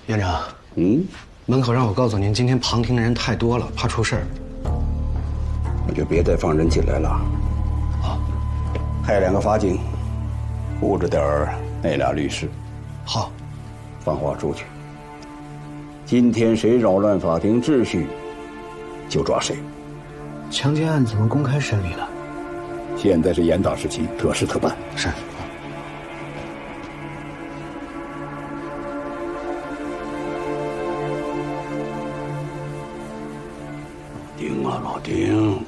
院长，门口让我告诉您，今天旁听的人太多了，怕出事儿。那就别再放人进来了。好，派2个法警，护着点儿那俩律师。好，放话出去。今天谁扰乱法庭秩序，就抓谁。强奸案怎么公开审理了？现在是严打时期，特事特办。是。丁啊，老丁，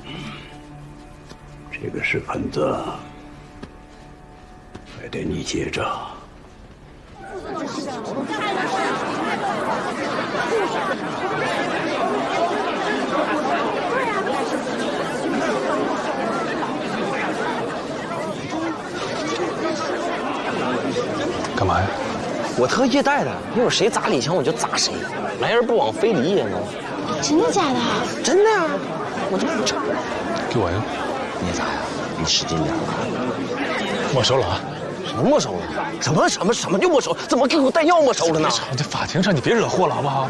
这个屎盆子还得你接着。干嘛呀？我特意带的，一会儿谁砸李强我就砸谁，来而不往非礼也呢。真的假的？真的呀，我就不成。给我呀！你砸呀？你使劲点。没收了啊！什么没收了？什么就没收？怎么给我带药没收了呢？这法庭上你别惹祸了好不好？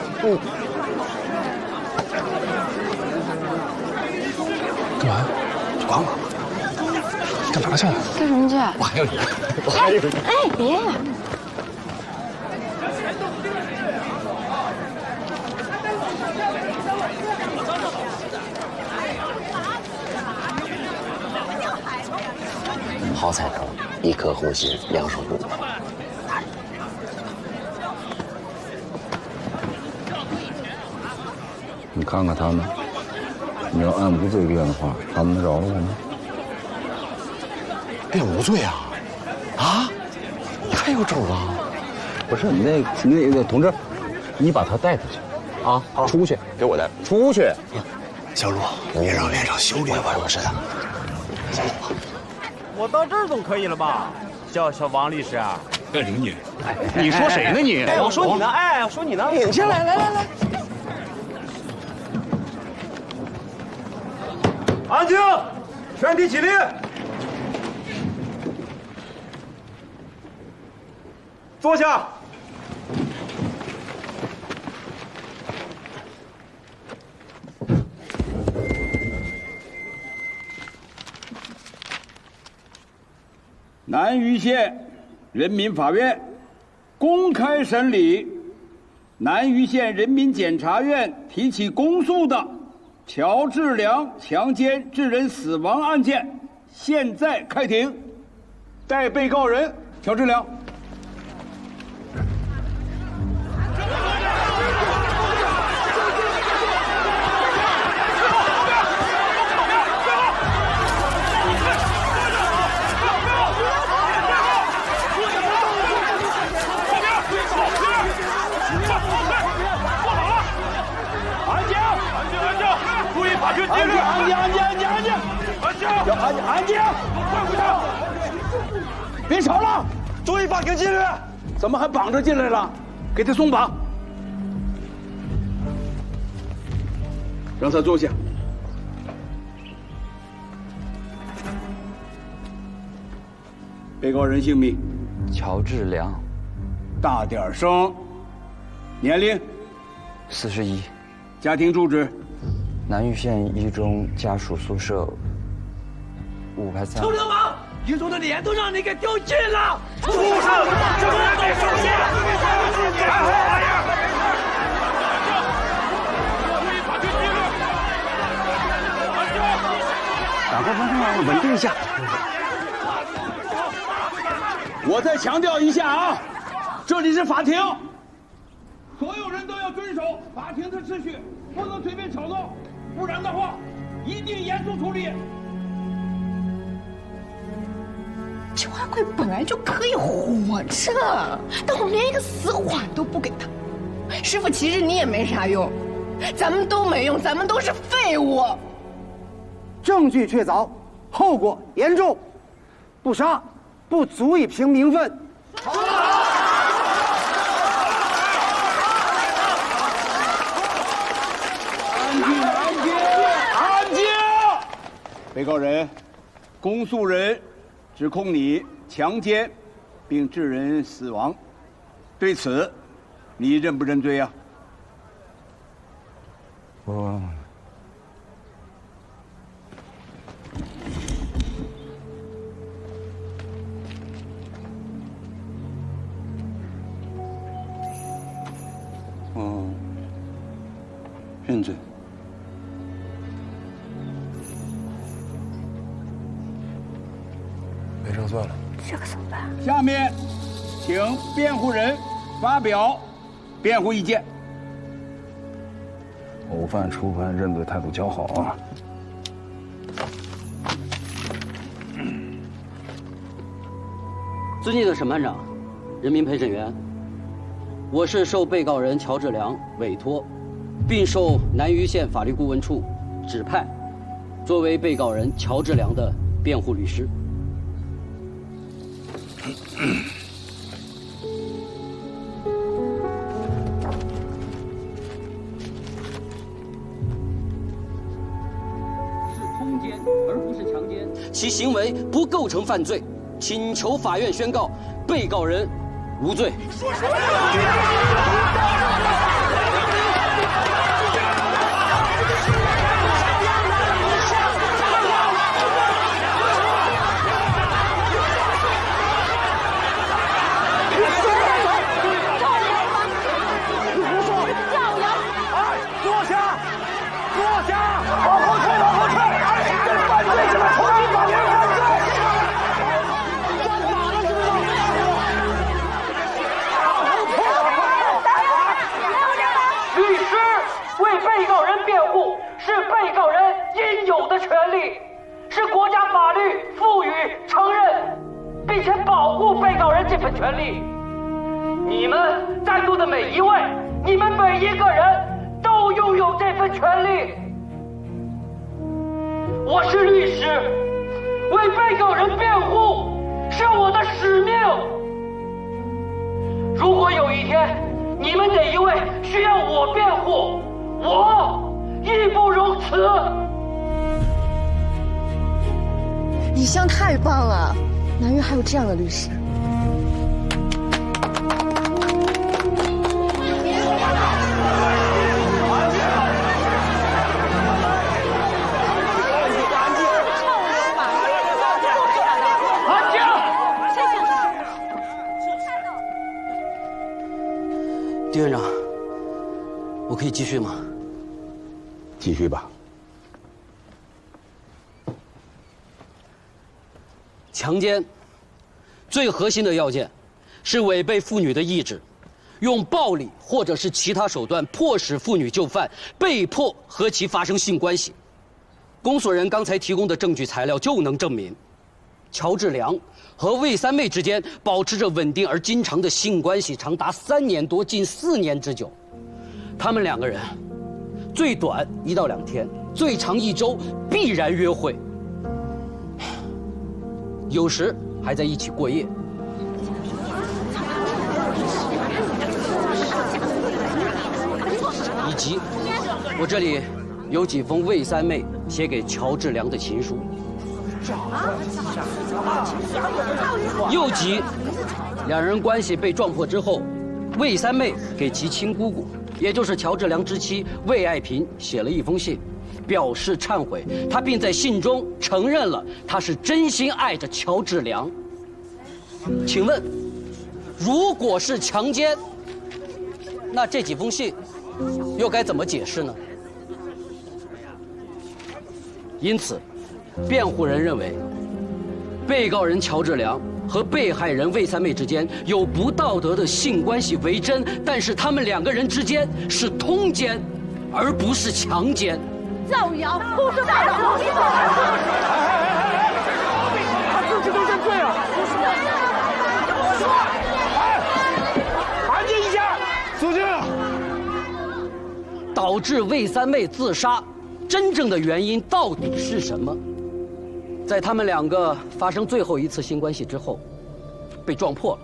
干嘛呀？管我！干嘛去？干什么去？我还有你，我还有你。哎，别呀！好彩头，一颗红心，两手不鼓。你看看他们，你要按无罪辩的话，他们能饶了我吗？辩无罪啊！啊？你还有种啊？不是那个同志，你把他带出去，啊，出去，给我带出去。小陆，别让院长修理我。是的。我到这儿总可以了吧？叫小王律师啊。林女，你说谁呢你？我说你呢，哎，我说你呢。领进来，来。安静，全体起立。坐下。南榆县人民法院公开审理南榆县人民检察院提起公诉的乔志良强奸致人死亡案件，现在开庭。代被告人乔志良。安静！别吵了！注意法庭纪律！怎么还绑着进来了？给他松绑，让他坐下。被告人姓名：乔志良，大点声。年龄41，家庭住址：南榆县一中家属宿舍5排3。臭流氓！一中的脸都让你给丢尽了！畜生！这都让你收下！还好玩意儿！赶快，稳定一下。我再强调一下啊，这里是法庭，所有人都要遵守法庭的秩序，不能随便吵闹，不然的话，一定严肃处理。邱阿贵本来就可以活着，但我们连一个死缓都不给他。师傅，其实你也没啥用，咱们都没用，咱们都是废物。证据确凿，后果严重，不杀不足以平民愤。安静！被告人，公诉人指控你强奸并致人死亡，对此你认不认罪呀？我认罪。没胜算了。这可怎么办？下面，请辩护人发表辩护意见。偶犯初犯，认罪态度较好啊。尊敬的审判长、人民陪审员，我是受被告人乔治良委托，并受南榆县法律顾问处指派，作为被告人乔治良的辩护律师。是通奸而不是强奸，其行为不构成犯罪，请求法院宣告被告人无罪。是被告人应有的权利，是国家法律赋予、承认，并且保护被告人这份权利。你们在座的每一位，你们每一个人都拥有这份权利。我是律师，为被告人辩护是我的使命。如果有一天你们哪一位需要我辩护，我义不容辞。李湘太棒了，南岳还有这样的律师。丁院长，我可以继续吗？继续吧。强奸最核心的要件是违背妇女的意志，用暴力或者是其他手段迫使妇女就范，被迫和其发生性关系。公诉人刚才提供的证据材料就能证明，乔治良和魏三妹之间保持着稳定而经常的性关系，长达3年多，近4年之久。他们2个人最短1到2天，最长1周必然约会，有时还在一起过夜。以及我这里有几封魏三妹写给乔治良的情书。又及2人关系被撞破之后，魏三妹给其亲姑姑，也就是乔治良之妻魏爱萍写了一封信，表示忏悔。她并在信中承认了她是真心爱着乔治良。请问，如果是强奸，那这几封信又该怎么解释呢？因此，辩护人认为，被告人乔治良和被害人魏三妹之间有不道德的性关系为真，但是他们2个人之间是通奸，而不是强奸。造谣，胡说八道！他自己都认罪了。安静一下，肃静。导致魏三妹自杀，真正的原因到底是什么？在他们2个发生最后一次性关系之后，被撞破了。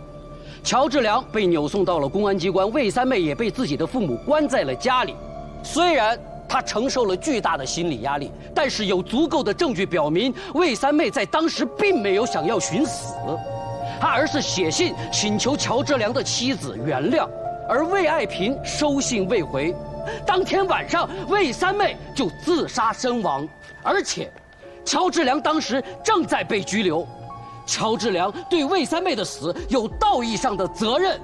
乔治良被扭送到了公安机关，魏三妹也被自己的父母关在了家里。虽然她承受了巨大的心理压力，但是有足够的证据表明，魏三妹在当时并没有想要寻死，她而是写信请求乔治良的妻子原谅。而魏爱萍收信未回。当天晚上，魏三妹就自杀身亡，而且乔治良当时正在被拘留。乔治良对魏三妹的死有道义上的责任，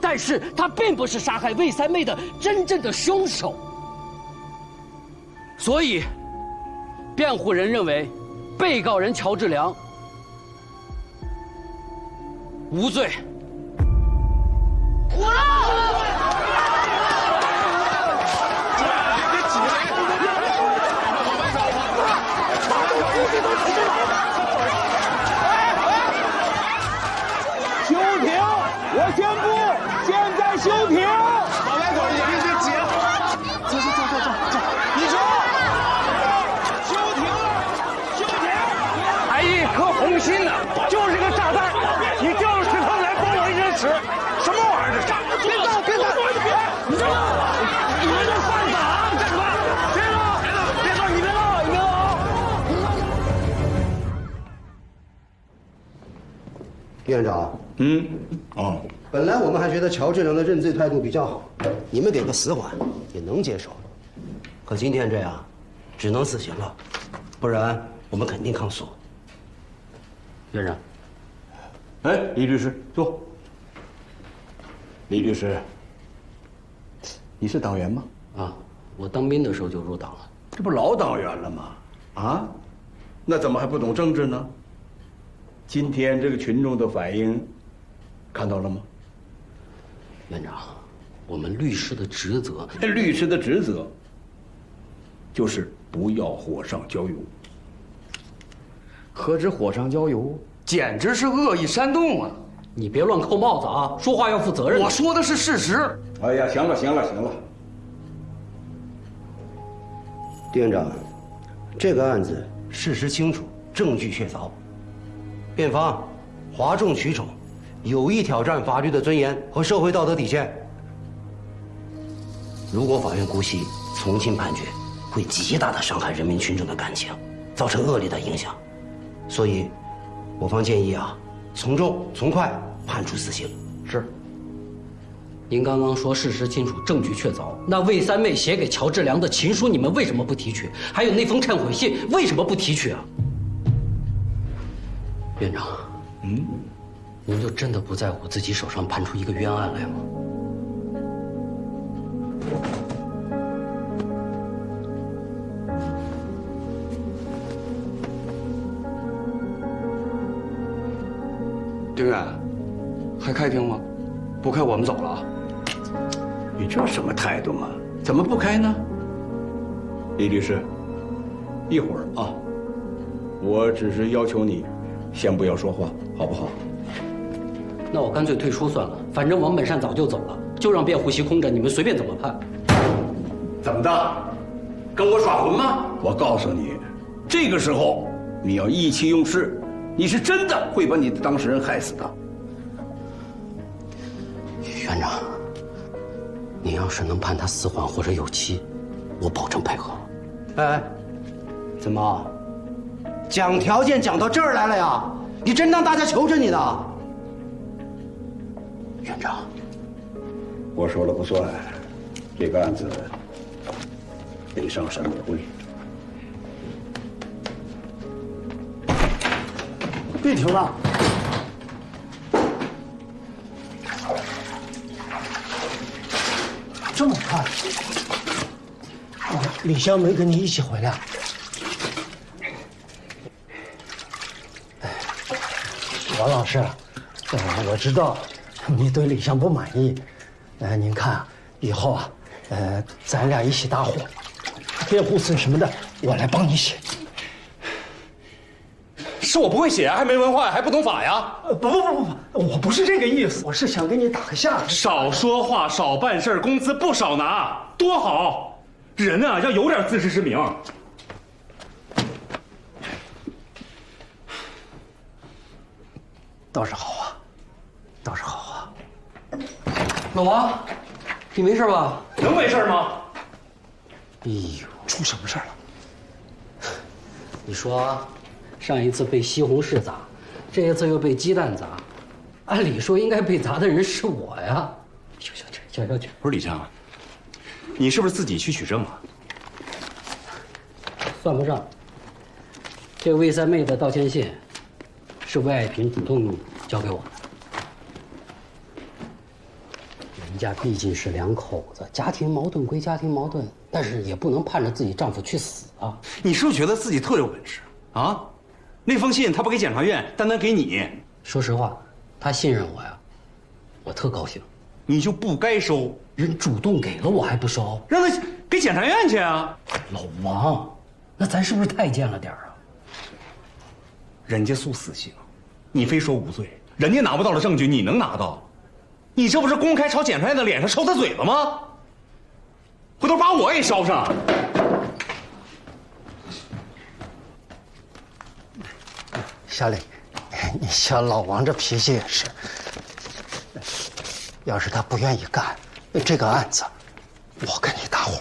但是他并不是杀害魏三妹的真正的凶手。所以，辩护人认为，被告人乔治良无罪。休庭！我宣布，现在休庭！往外走，你别急。走，你说，休庭了！休庭！还一颗红心呢，就是个炸弹，你就是他来帮我一人使，什么玩意儿这是？别动！你这，你们这犯法啊！站住！别动！你别动！院长，本来我们还觉得乔治良的认罪态度比较好，你们给个死缓也能接受。可今天这样，只能死刑了，不然我们肯定抗诉。院长，哎，李律师坐。李律师，你是党员吗？啊，我当兵的时候就入党了。这不老党员了吗？啊，那怎么还不懂政治呢？今天这个群众的反应，看到了吗？院长，我们律师的职责，律师的职责就是不要火上浇油。何止火上浇油，简直是恶意煽动啊！你别乱扣帽子啊，说话要负责任。我说的是事实。哎呀，行了。狄院长，这个案子事实清楚，证据确凿，辩方哗众取宠，有意挑战法律的尊严和社会道德底线。如果法院姑息从轻判决，会极大的伤害人民群众的感情，造成恶劣的影响。所以，我方建议从重从快判处死刑。是。您刚刚说事实清楚，证据确凿，那魏三妹写给乔治良的情书，你们为什么不提取？还有那封忏悔信，为什么不提取啊？院长，您就真的不在乎自己手上判出一个冤案来吗？丁远，还开庭吗？不开，我们走了啊。你这什么态度嘛？怎么不开呢？李律师，一会儿啊，我只是要求你，先不要说话，好不好？那我干脆退出算了，反正王本善早就走了，就让辩护席空着，你们随便怎么判。怎么的？跟我耍混吗？我告诉你，这个时候你要意气用事，你是真的会把你的当事人害死的。院长，您要是能判他死缓或者有期，我保证配合。哎，怎么讲条件讲到这儿来了呀？你真当大家求着你呢？院长，我说了不算，这个案子得上审委会。别停了！这么快？李湘没跟你一起回来？王老师，我知道你对李湘不满意，您看以后咱俩一起搭伙，辩护词什么的我来帮你写。是我不会写，还没文化，还不懂法呀！不，我不是这个意思，我是想给你打个下子。少说话，少办事，工资不少拿，多好！人啊，要有点自知之明。倒是好啊，倒是好啊。老王，你没事吧？能没事吗？哎呦，出什么事了？你说，上一次被西红柿砸，这一次又被鸡蛋砸，按理说应该被砸的人是我呀。行，消消气。不是李强，你是不是自己去取证啊？算不上。这个魏三妹的道歉信，是魏爱萍主动交给我的。人家毕竟是两口子，家庭矛盾归家庭矛盾，但是也不能盼着自己丈夫去死啊！你是不是觉得自己特有本事啊？那封信他不给检察院，单单给你。说实话，他信任我呀，我特高兴。你就不该收，人主动给了我还不收，让他给检察院去啊！老王，那咱是不是太贱了点啊？人家诉死刑，你非说无罪，人家拿不到的证据你能拿到？你这不是公开朝检察院的脸上抽他嘴巴吗？回头把我也捎上。小李，你小老王这脾气也是。要是他不愿意干这个案子，我跟你搭伙。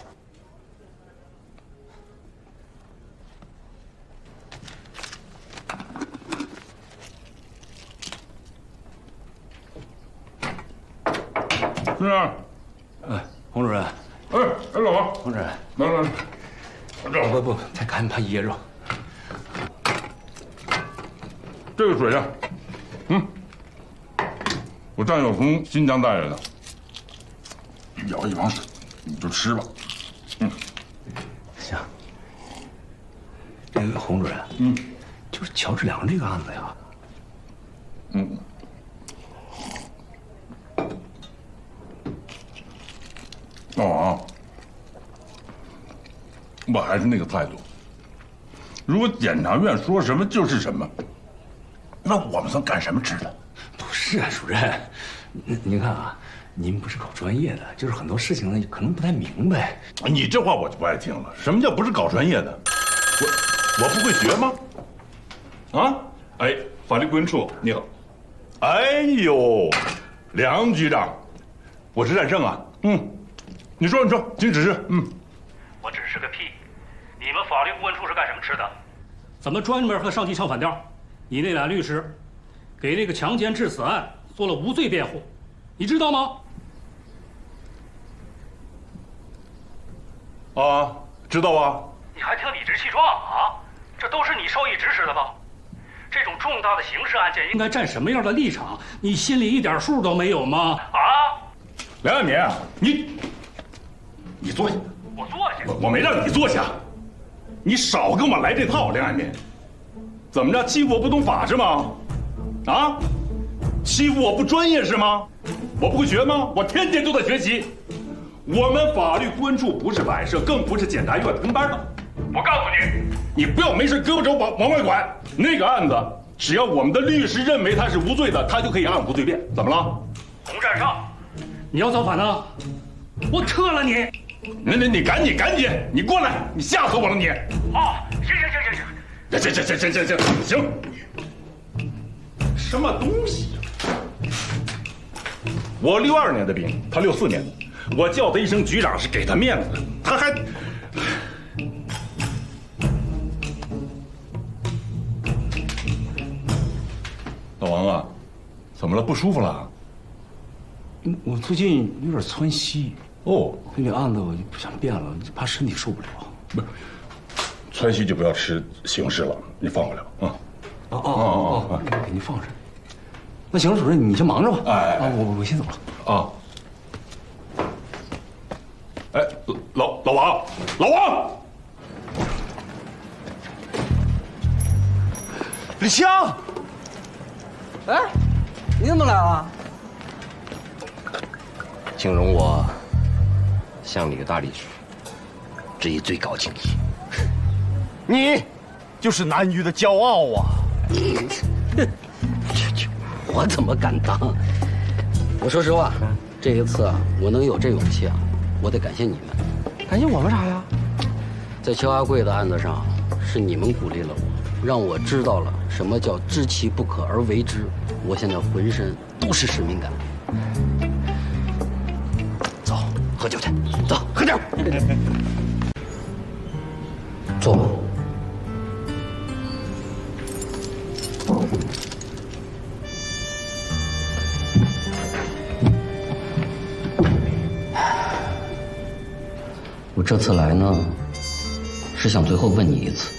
是。洪主任。老王。洪主任。来。不，再赶紧怕噎着。这个水呀，我战友从新疆带来的，舀一碗水，你就吃吧。行。那个洪主任，就是乔治良这个案子呀，老王，我还是那个态度。如果检察院说什么就是什么，那我们算干什么吃的？不是啊，主任，您看啊，您不是搞专业的，就是很多事情呢可能不太明白。你这话我就不爱听了。什么叫不是搞专业的？我不会学吗？啊？哎，法律顾问处你好。哎呦，梁局长，我是战胜啊。你说，请指示。我指示个屁！你们法律顾问处是干什么吃的？怎么专门和上级唱反调？你那俩律师给那个强奸致死案做了无罪辩护，你知道吗？啊，知道啊。你还挺理直气壮啊！这都是你授意指使的吧？这种重大的刑事案件应该站什么样的立场？你心里一点数都没有吗？梁爱民，你坐下。我坐下。我没让你坐下，你少跟我来这套，梁爱民。怎么着，欺负我不懂法是吗？啊，欺负我不专业是吗？我不会学吗？我天天都在学习。我们法律顾问处不是摆设，更不是检察院跟班的。我告诉你，你不要没事胳膊肘往外拐。那个案子，只要我们的律师认为他是无罪的，他就可以按无罪辩。怎么了？洪占上，你要造反呢？我撤了你！你赶紧，你过来，你吓死我了你！行，什么东西？我62年的兵，他64年的，我叫他一声局长是给他面子，他还……老王啊，怎么了？不舒服了？我最近有点窜稀。哦，那案子我就不想变了，怕身体受不了。不是，川西就不要吃刑事了，你放不了啊。给您放上。那行了，主任，你先忙着吧。我先走了。啊。哎，老王，李强，哎，你怎么来了？请容我向李大律师致以最高敬意。你就是南域的骄傲啊！我怎么敢当？我说实话，这一次啊，我能有这勇气啊，我得感谢你们。感谢我们啥呀？在邱阿贵的案子上，是你们鼓励了我，让我知道了什么叫知其不可而为之。我现在浑身都是使命感。走，喝酒去，走，喝酒。坐吧。我这次来呢，是想最后问你一次，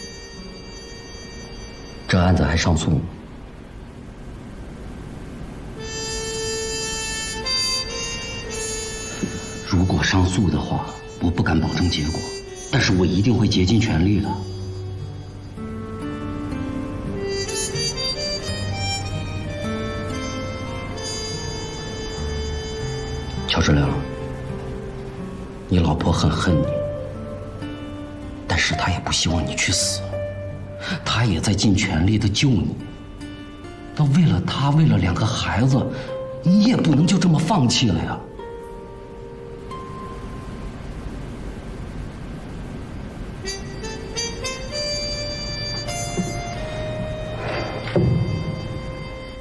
这案子还上诉吗？如果上诉的话，我不敢保证结果，但是我一定会竭尽全力的。乔治良，你老婆很恨你，但是她也不希望你去死，她也在尽全力的救你。那为了她，为了2个孩子，你也不能就这么放弃了呀。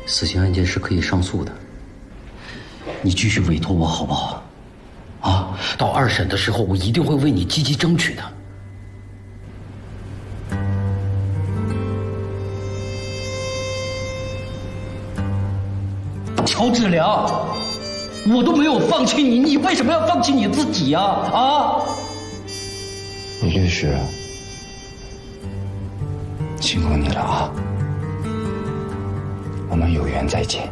死刑案件是可以上诉的，你继续委托我好不好？啊，到2审的时候，我一定会为你积极争取的。乔治良，我都没有放弃你，你为什么要放弃你自己呀？啊！李律师，辛苦你了啊！我们有缘再见。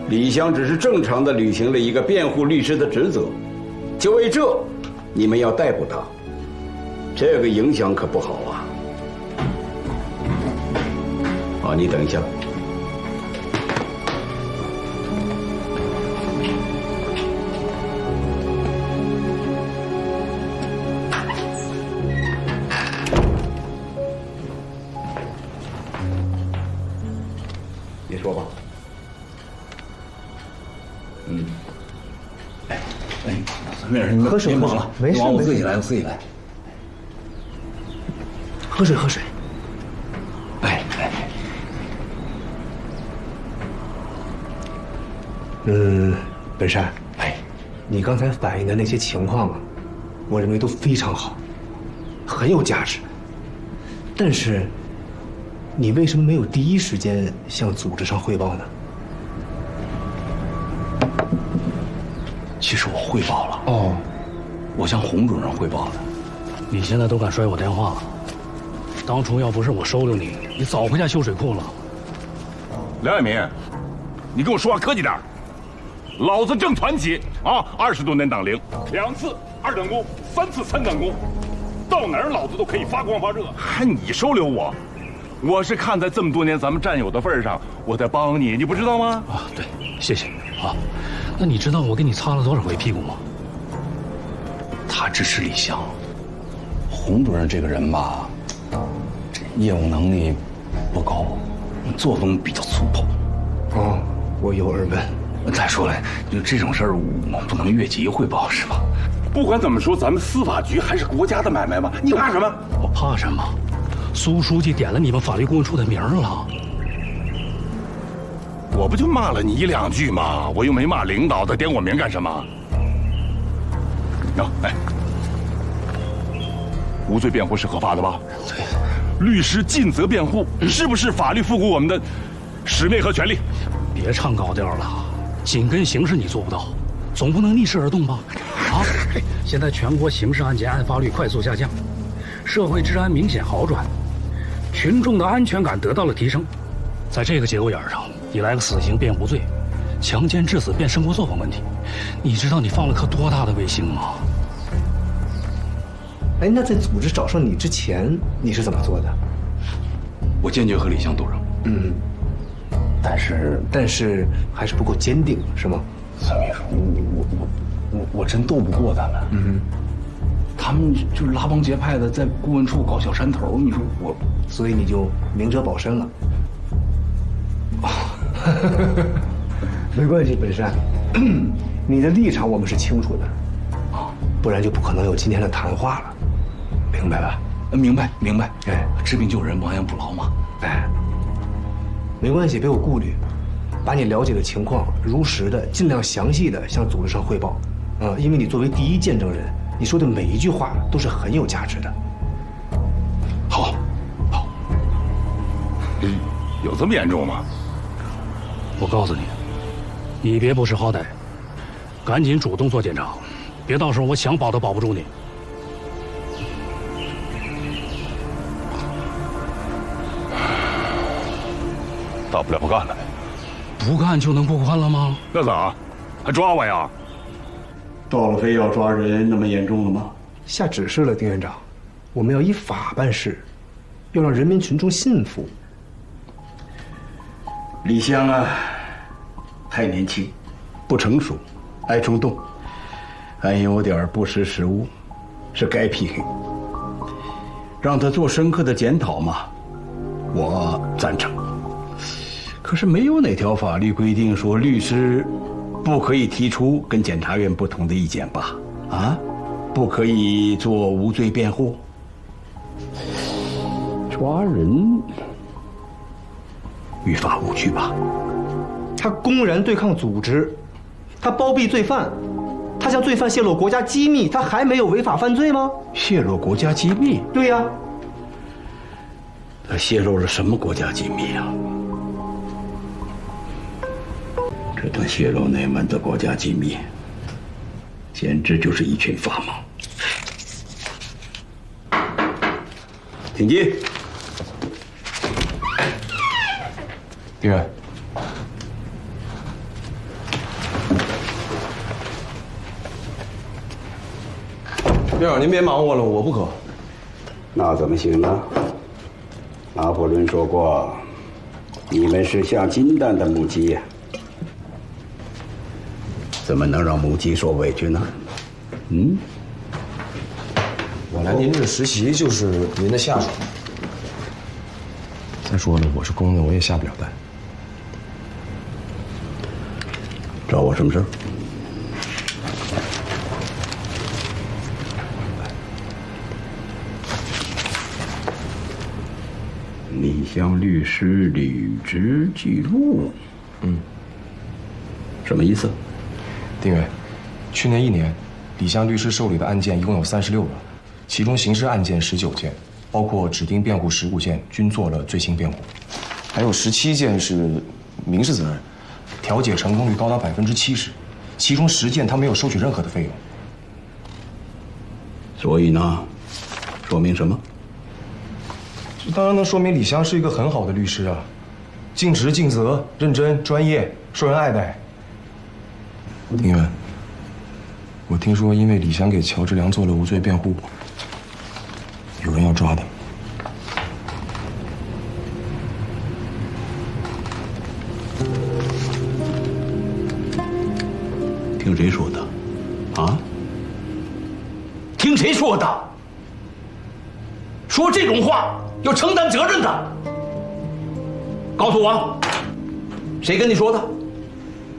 李湘只是正常的履行了一个辩护律师的职责，就为这，你们要逮捕他，这个影响可不好啊！好，你等一下。你说吧。没事，你喝水，别忙了，没事，我自己来，我自己来。喝水，喝水。本山，你刚才反映的那些情况啊，我认为都非常好，很有价值。但是，你为什么没有第一时间向组织上汇报呢？其实我汇报了哦，我向洪主任汇报的。你现在都敢摔我电话了？当初要不是我收留你，你早回家修水库了。梁爱民，你跟我说话客气点。老子正团结啊，20多年党龄，2次2等功，3次3等功，到哪儿老子都可以发光发热。还你收留我？我是看在这么多年咱们战友的份上，我在帮你，你不知道吗？啊，对，谢谢啊。那你知道我给你擦了多少回屁股吗？他支持李湘，洪主任这个人吧，这业务能力不高，作风比较粗暴。哦，我有耳闻。再说了，就这种事儿，我不能越级汇报，是吧？不管怎么说，咱们司法局还是国家的买卖嘛，你怕什么？我怕什么？苏书记点了你们法律顾问处的名了。我不就骂了你1、2句吗？我又没骂领导，他点我名干什么？无罪辩护是合法的吧？对。律师尽责辩护，是不是法律赋予我们的使命和权利？别唱高调了，紧跟形势你做不到，总不能逆势而动吧？啊！现在全国刑事案件案发率快速下降，社会治安明显好转，群众的安全感得到了提升。在这个节骨眼上，你来个死刑变无罪，强奸致死变生活作风问题，你知道你放了颗多大的卫星吗？哎，那在组织找上你之前，你是怎么做的？我坚决和李湘斗争。但是还是不够坚定，是吗？孙秘书，我真斗不过他们。他们就拉帮结派的，在顾问处搞小山头，你说我，所以你就明哲保身了。没关系，本山，你的立场我们是清楚的，不然就不可能有今天的谈话了，明白吧？明白。哎，治病救人，亡羊补牢嘛。哎，没关系，别有顾虑，把你了解的情况如实的、尽量详细的向组织上汇报。因为你作为第一见证人，你说的每一句话都是很有价值的。好。有这么严重吗？我告诉你，你别不识好歹，赶紧主动做检查，别到时候我想保都保不住你。大不了不干了呗。不干就能不干了吗？那咋？还抓我呀？到了非要抓人那么严重了吗？下指示了，丁院长，我们要依法办事，要让人民群众信服。李湘啊，太年轻，不成熟，爱冲动，还有点不识时务，是该批评。让他做深刻的检讨嘛，我赞成。可是没有哪条法律规定说律师不可以提出跟检察院不同的意见吧？啊，不可以做无罪辩护。抓人，于法无据吧？他公然对抗组织，他包庇罪犯，他向罪犯泄露国家机密，他还没有违法犯罪吗？泄露国家机密？对呀。他泄露了什么国家机密啊？这等泄露内门的国家机密，简直就是一群法盲。请进。丁院，院长您别忙活了，我不渴。那怎么行呢？拿破仑说过，你们是下金蛋的母鸡呀，怎么能让母鸡受委屈呢？我来您这实习就是您的下属。再说了，我是公的，我也下不了蛋。找我什么事儿？李湘律师履职记录。什么意思？丁院，去年1年，李湘律师受理的案件一共有36个，其中刑事案件19件，包括指定辩护15件，均做了罪行辩护，还有17件是民事责任，调解成功率高达70%，其中10件他没有收取任何的费用。所以呢，说明什么？这当然能说明李湘是一个很好的律师啊，尽职尽责、认真、专业、受人爱戴。丁院，我听说因为李湘给乔治良做了无罪辩护，有人要抓他。听谁说的？啊？听谁说的？说这种话要承担责任的。告诉我，谁跟你说的？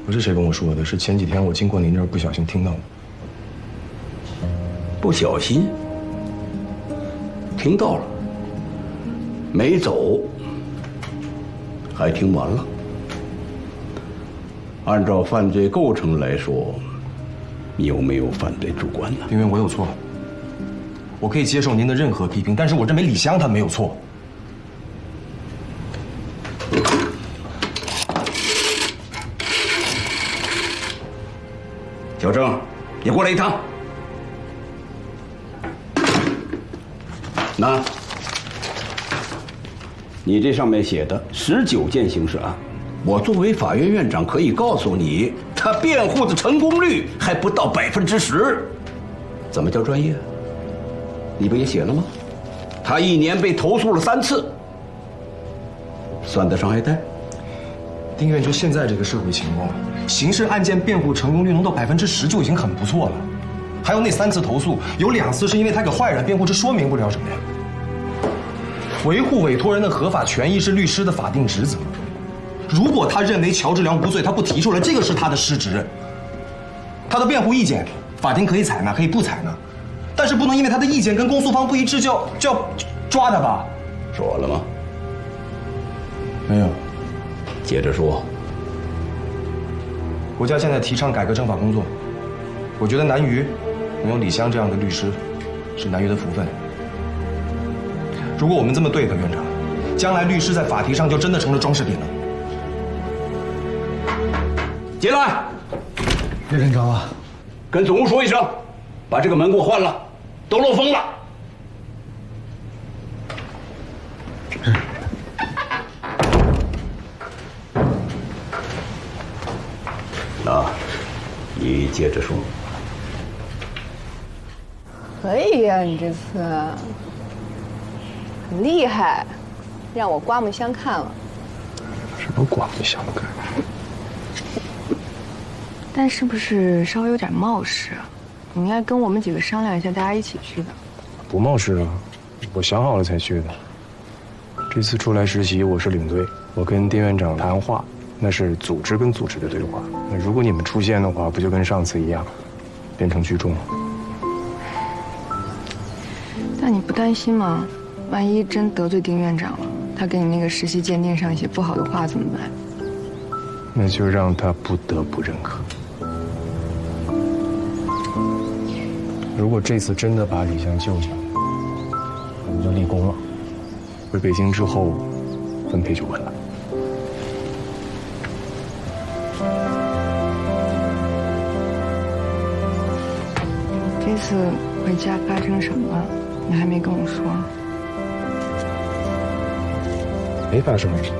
不是谁跟我说的，是前几天我经过您这儿不小心听到的。不小心听到了，没走，还听完了。按照犯罪构成来说，你有没有犯罪主观呢？丁院，我有错，我可以接受您的任何批评，但是我认为李湘他没有错。小郑，你过来一趟。那，你这上面写的19件刑事案，我作为法院院长可以告诉你，他辩护的成功率还不到10%。怎么叫专业？你不也写了吗？他1年被投诉了3次，算得上还贷？丁院，就现在这个社会情况，刑事案件辩护成功率能到10%就已经很不错了。还有那3次投诉，有2次是因为他给坏人辩护，这说明不了什么呀。维护委托人的合法权益是律师的法定职责。如果他认为乔治良无罪，他不提出来，这个是他的失职。他的辩护意见，法庭可以采纳，可以不采纳，但是不能因为他的意见跟公诉方不一致就要抓他吧？说了吗？没有。接着说。国家现在提倡改革政法工作，我觉得南于能有李湘这样的律师，是南于的福分。如果我们这么对他，院长，将来律师在法庭上就真的成了装饰品了。进来，岳院长啊，跟总务说一声，把这个门给我换了，都漏风了。那，你接着说。可以呀，你这次很厉害，让我刮目相看了。什么刮目相看？但是不是稍微有点冒失？你应该跟我们几个商量一下，大家一起去的。不冒失啊，我想好了才去的。这次出来实习，我是领队，我跟丁院长谈话，那是组织跟组织的对话。那如果你们出现的话，不就跟上次一样，变成聚众了？但你不担心吗？万一真得罪丁院长了，他给你那个实习鉴定上一些不好的话怎么办？那就让他不得不认可。如果这次真的把李湘救下来，我们就立功了。回北京之后，分配就稳了。这次回家发生什么了？你还没跟我说。没发生什么。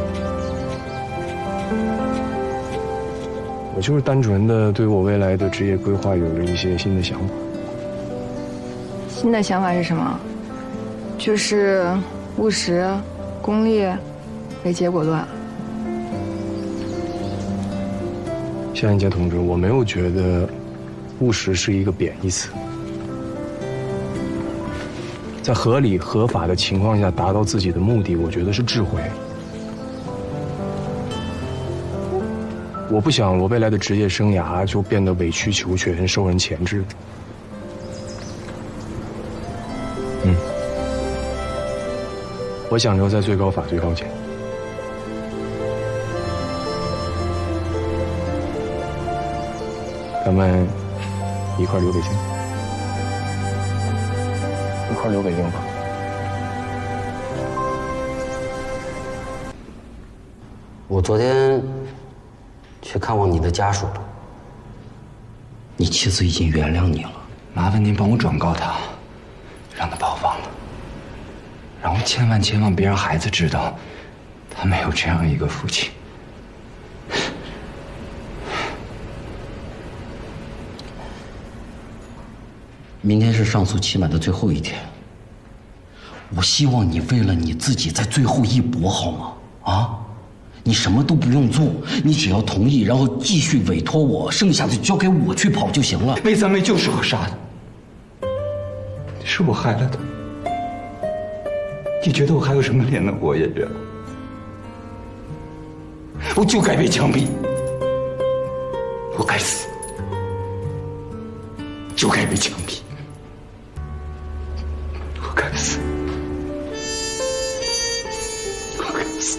我就是单纯的对我未来的职业规划有了一些新的想法。新的想法是什么？就是务实、功利、为结果论。夏英杰同志，我没有觉得务实是一个贬义词。在合理合法的情况下达到自己的目的，我觉得是智慧。我不想我未来的职业生涯就变得委曲求全、受人钳制。我想留在最高法最高检。咱们一块儿留北京，一块儿留北京吧。我昨天去看望你的家属了，你妻子已经原谅你了。麻烦您帮我转告他，让他把我忘了，让我千万别让孩子知道，他没有这样一个父亲。明天是上诉期满的最后一天，我希望你为了你自己在最后一搏，好吗？啊，你什么都不用做，你只要同意，然后继续委托我，剩下的交给我去跑就行了。魏三妹就是我杀的，是我害了她。你觉得我还有什么脸能活下去？我就该被枪毙，我该死，就该被枪毙。我该死，我该死。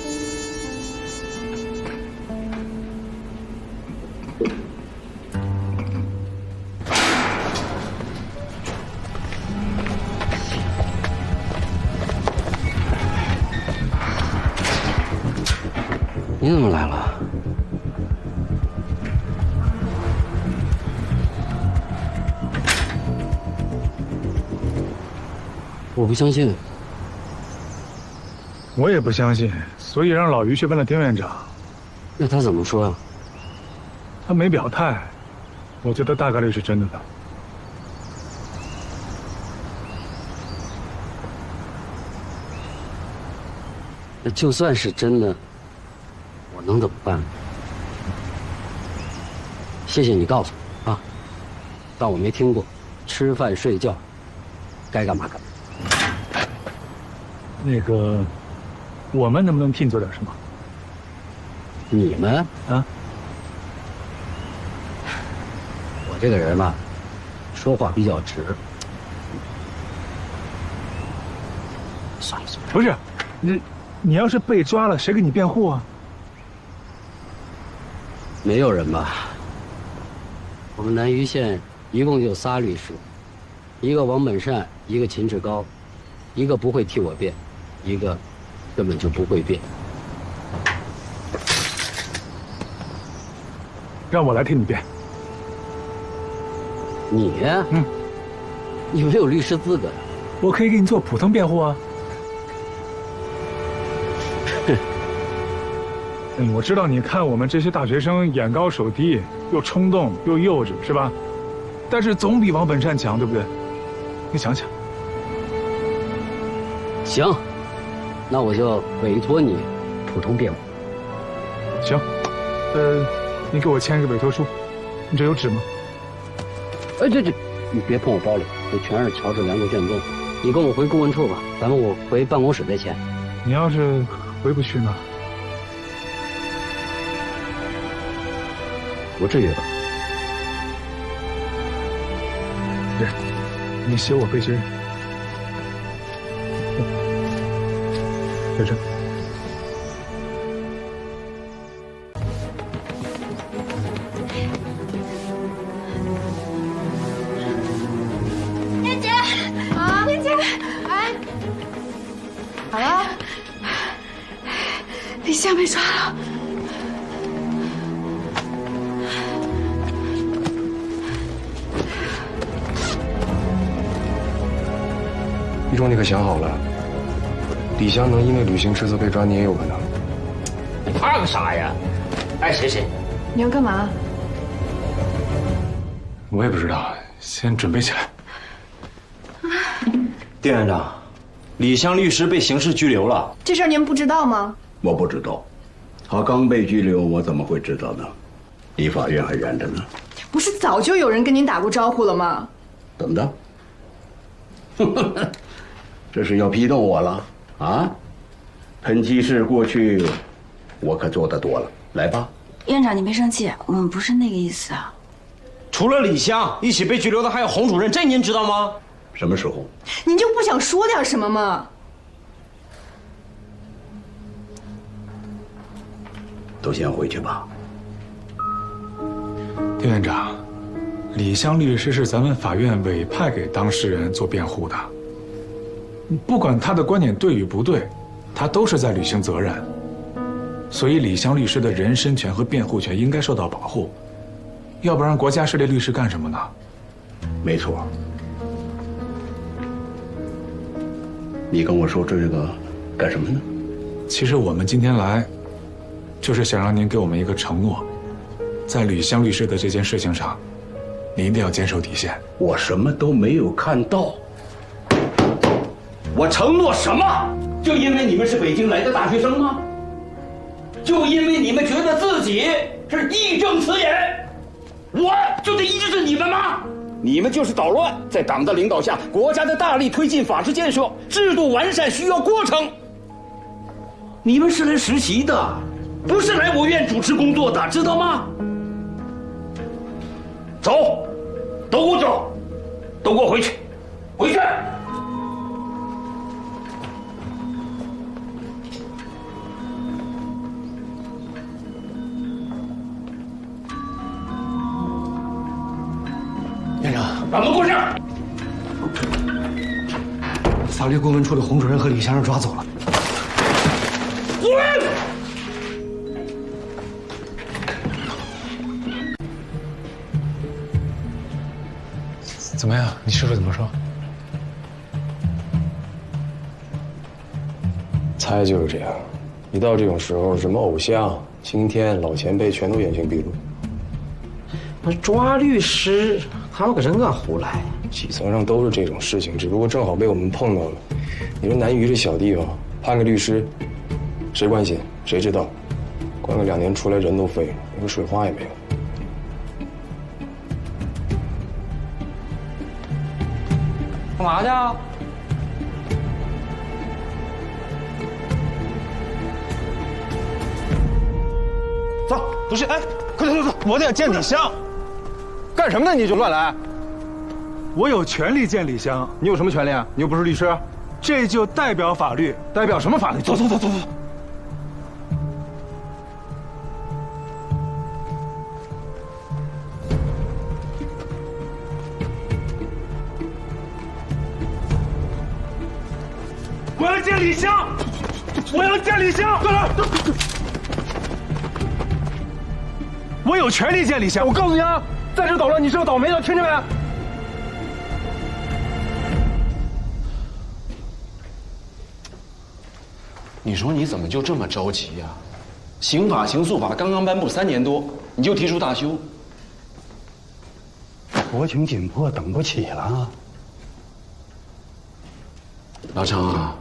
你怎么来了？我不相信。我也不相信，所以让老于去问了丁院长。那他怎么说呀？他没表态，我觉得大概率是真的。那就算是真的，我能怎么办？谢谢你告诉我啊，当我没听过，吃饭睡觉，该干嘛干嘛。那个，我们能不能替你做点什么？你们啊？我这个人吧，说话比较直。算了算了，不是，你要是被抓了，谁给你辩护啊？没有人吧？我们南榆县一共就仨律师，一个王本善，一个秦志高，一个不会替我辩，一个根本就不会辩。让我来替你辩。你？你没有律师资格呀。我可以给你做普通辩护啊。我知道你看我们这些大学生眼高手低，又冲动又幼稚，是吧？但是总比王本善强，对不对？你想想。行，那我就委托你普通辩护。行，你给我签一个委托书，你这有纸吗？这，你别碰我包里，这全是乔治良的卷宗。你跟我回顾问处吧，我回办公室再签。你要是回不去呢？不至于吧？对，你写我背信。在这。燕姐，啊，燕姐，哎，好了，李湘被抓了。一中，你可想好了？李湘能因为履行职责被抓，你也有可能。你怕个啥呀？爱谁谁。你要干嘛？我也不知道，先准备起来。丁院长，李湘律师被刑事拘留了。这事儿您不知道吗？我不知道，他刚被拘留，我怎么会知道呢？离法院还远着呢。不是早就有人跟您打过招呼了吗？怎么的？这是要批斗我了啊？喷漆式过去，我可做得多了。来吧，院长，你别生气，我们不是那个意思啊。除了李湘，一起被拘留的还有洪主任，这您知道吗？什么时候？您就不想说点什么吗？都先回去吧。丁院长，李湘律师是咱们法院委派给当事人做辩护的。不管他的观点对与不对，他都是在履行责任。所以李湘律师的人身权和辩护权应该受到保护，要不然国家设立律师干什么呢？没错。你跟我说这个干什么呢？其实我们今天来，就是想让您给我们一个承诺，在李湘律师的这件事情上，你一定要坚守底线。我什么都没有看到。我承诺什么？就因为你们是北京来的大学生吗？就因为你们觉得自己是义正辞严，我就得依着你们吗？你们就是捣乱，在党的领导下，国家的大力推进法治建设，制度完善需要过程。你们是来实习的，不是来我院主持工作的，知道吗？走，都给我走，都给我回去，回去。院长，怎么回事？法律顾问处的洪主任和李先生抓走了。滚！怎么样？你师傅怎么说？猜就是这样。一到这种时候，什么偶像、青天、老前辈全都原形毕露。那抓律师，他们可真敢胡来。基层上都是这种事情，只不过正好被我们碰到了。你说南榆这小地方，判个律师，谁关心？谁知道？关个2年出来人都废了，连个水花也没有。干嘛去啊？走，不是，哎，快走，我得见李湘。干什么呢？你就乱来！我有权利见李湘。你有什么权利啊？你又不是律师。这就代表法律，代表什么法律？走。我要见李湘，我要见李湘！快来！我有权利见李湘。我告诉你啊，在这捣乱，你是个倒霉的，听见没？你说你怎么就这么着急呀？刑法、刑诉法刚刚颁布3年多，你就提出大修？国情紧迫，等不起了。老程啊，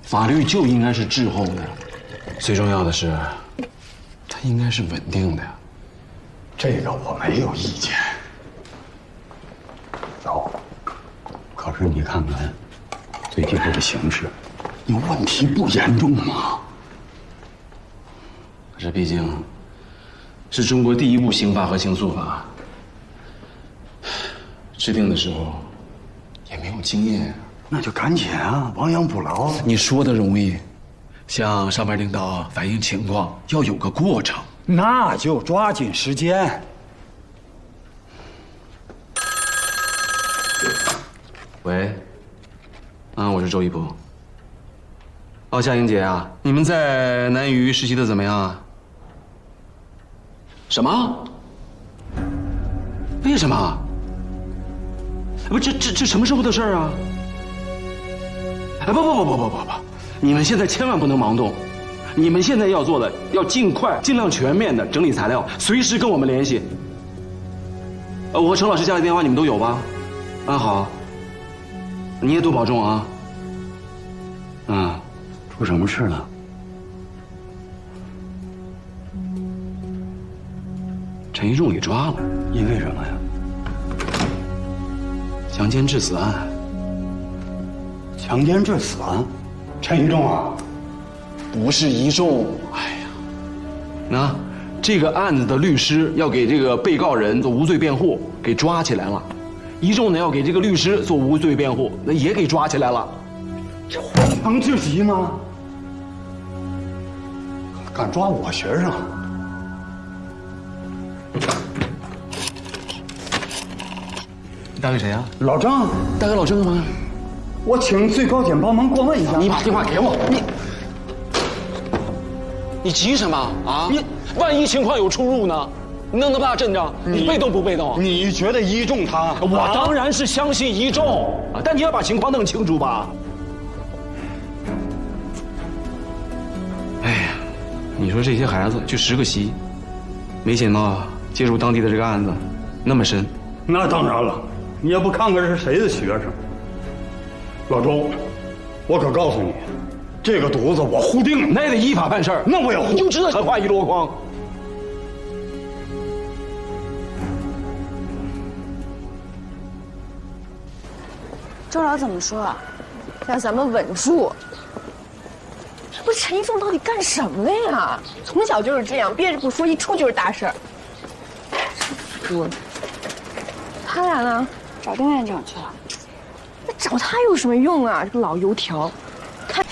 法律就应该是滞后的，最重要的是，它应该是稳定的。这个我没有意见。走，可是你看看，最近这个形势。你问题不严重吗？可是毕竟，是中国第1部刑法和刑诉法，制定的时候也没有经验。那就赶紧啊，亡羊补牢。你说的容易，向上面领导反映情况要有个过程。那就抓紧时间。喂，我是周一波。哦，夏英姐啊，你们在南隅实习的怎么样啊？什么？为什么？不，这什么时候的事儿啊？哎，不，你们现在千万不能盲动，你们现在要做的，要尽快、尽量全面的整理材料，随时跟我们联系。我和程老师家里电话你们都有吧？好，你也多保重啊。出什么事了？陈一仲给抓了，因为什么呀？强奸致死案。强奸致死案？陈一仲啊？不是一仲。哎呀，那这个案子的律师要给这个被告人做无罪辩护，给抓起来了。一仲呢要给这个律师做无罪辩护，那也给抓起来了。这荒唐至极吗？敢抓我学生？你打给谁啊？老郑。打给老郑干嘛？我请最高检帮忙过问一下。你把电话给我。你急什么啊？你万一情况有出入呢？你弄那么大阵仗，你被动不被动？你觉得一仲他？我当然是相信一仲，但你要把情况弄清楚吧。哎呀，你说这些孩子去实个习，没想到介入当地的这个案子那么深。那当然了，你也不看看是谁的学生。老周，我可告诉你，这个犊子我护定了。那也得依法办事儿。那我也护。你就知道话一箩筐。周老怎么说啊？让咱们稳住。这不陈一仲到底干什么了呀？从小就是这样，憋着不说，一出就是大事儿。他俩呢？找丁院长去了。那找他有什么用啊？这个老油条，看。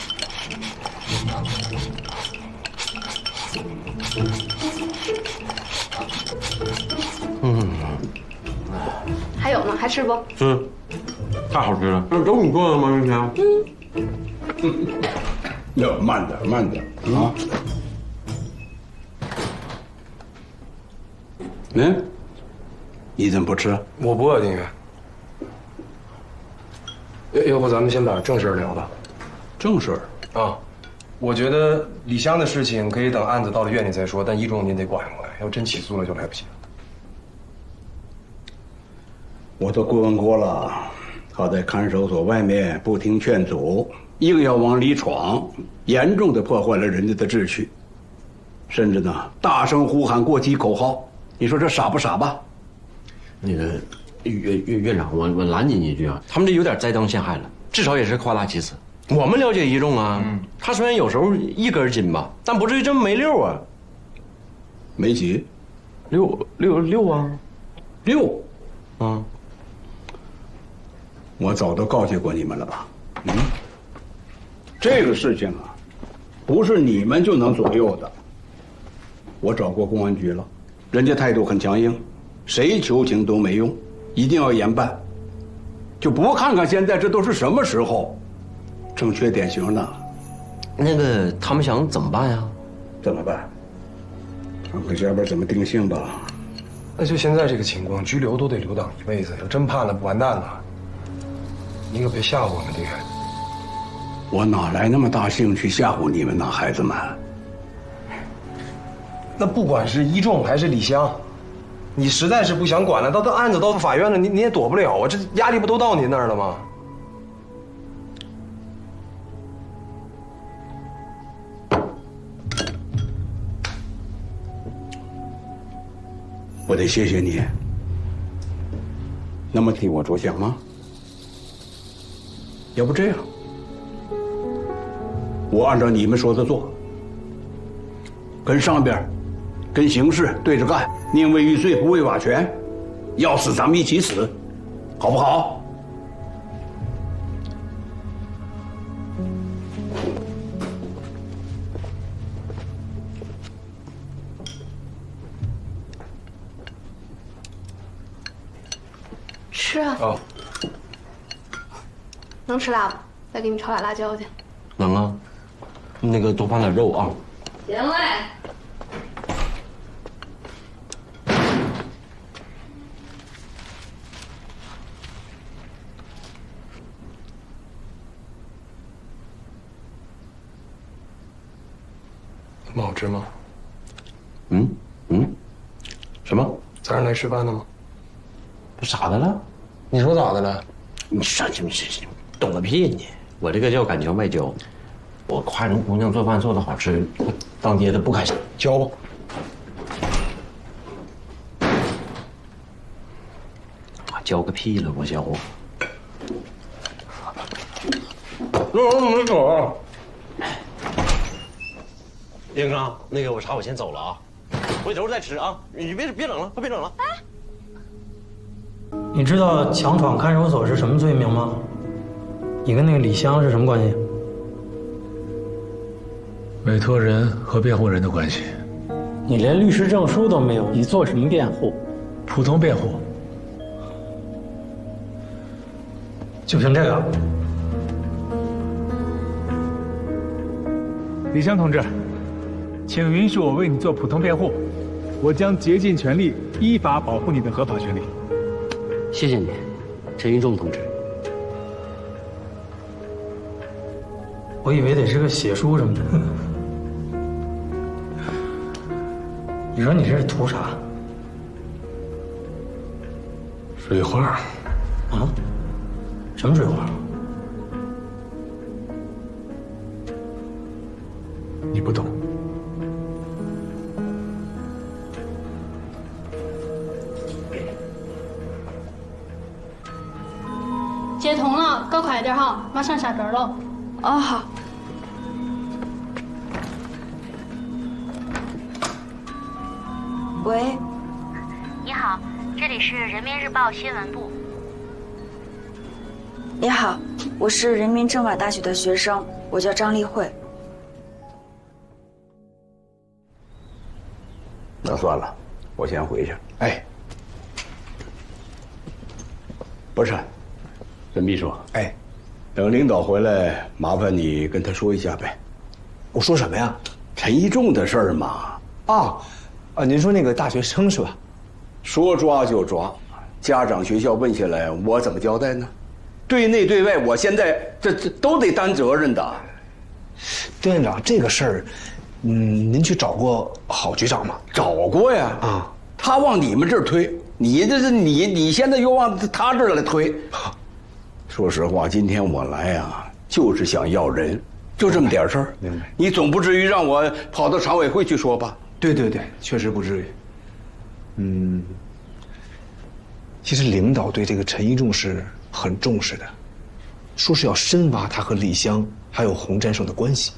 还有呢？还吃不？吃，太好吃了。都你做的吗？明天？哟，慢点，慢点啊！你怎么不吃？我不饿，丁员。要不咱们先把正事聊了。正事啊，我觉得李湘的事情可以等案子到了院里再说，但一仲您得管过来，要真起诉了就来不及了。我都过问过了，他在看守所外面不听劝阻，硬要往里闯，严重的破坏了人家的秩序，甚至呢大声呼喊过激口号。你说这傻不傻吧？那个院长，我拦您一句啊，他们这有点栽赃陷害了，至少也是夸大其词。我们了解一中啊，他虽然有时候1根筋吧，但不至于这么没溜啊。没几，6啊，6，啊。我早都告诫过你们了吧？这个事情啊，不是你们就能左右的。我找过公安局了，人家态度很强硬，谁求情都没用，一定要严办。就不看看现在这都是什么时候，正缺典型呢。那个他们想怎么办呀？怎么办？看看下边怎么定性吧。那就现在这个情况，拘留都得留党一辈子，要真判了不完蛋了。你可别吓唬我们，爹。我哪来那么大兴趣吓唬你们呢，孩子们？那不管是一中还是李湘，你实在是不想管了，到案子到法院了，你也躲不了啊！这压力不都到您那儿了吗？我得谢谢你，那么替我着想吗？要不这样，我按照你们说的做，跟上边、跟刑事对着干，宁为玉碎不为瓦全，要死咱们一起死，好不好？吃啊！哦，能吃辣不？再给你炒俩辣椒去。能啊，那个多放点肉啊。行嘞。那么好吃吗？什么？早上来吃饭的吗？咋的了？你说咋的了？你懂个屁你！我这个叫赶桥卖教，我夸人姑娘做饭做的好吃，当爹的不开心。教吧。我教个屁了，我教啊！没走啊。英哥，那个我茶我先走了啊，回头再吃啊！你别整了，快别整了。你知道强闯看守所是什么罪名吗？你跟那个李湘是什么关系？委托人和辩护人的关系。你连律师证书都没有，你做什么辩护？普通辩护。就凭这个？李湘同志，请允许我为你做普通辩护，我将竭尽全力依法保护你的合法权利。谢谢你，陈一中同志。我以为得是个写书什么的。你说你这是图啥？水花。啊？什么水花？你不懂。接通了，搞快点哈，马上下班了。哦，好。喂，你好，这里是人民日报新闻部。你好，我是人民政法大学的学生，我叫张丽慧。那算了，我先回去。哎，不是，任秘书。哎，等领导回来，麻烦你跟他说一下呗。我说什么呀？陈一中的事儿嘛。您说那个大学生是吧？说抓就抓，家长学校问下来，我怎么交代呢？对内对外，我现在这都得担责任的。丁院长，这个事儿，您去找过郝局长吗？找过呀。啊，他往你们这儿推，你这是你现在又往他这儿来推。说实话，今天我来啊，就是想要人，就这么点事儿。明白。你总不至于让我跑到常委会去说吧？对对对，确实不至于。其实领导对这个陈一仲是很重视的，说是要深挖他和李湘还有洪占胜的关系。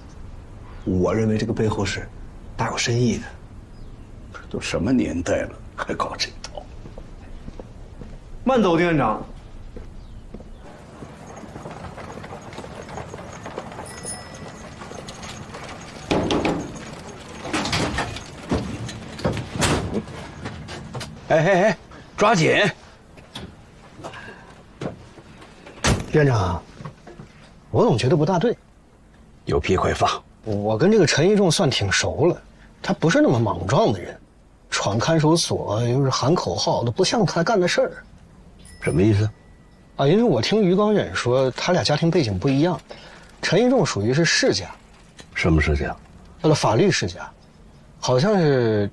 我认为这个背后是大有深意的。都什么年代了，还搞这套？慢走，丁院长。哎，抓紧！院长，我总觉得不大对。有屁快放！我跟这个陈一仲算挺熟了，他不是那么莽撞的人，闯看守所又是喊口号的，不像他干的事儿。什么意思？啊，因为我听于光远说，他俩家庭背景不一样，陈一仲属于是世家。什么世家？法律世家，好像是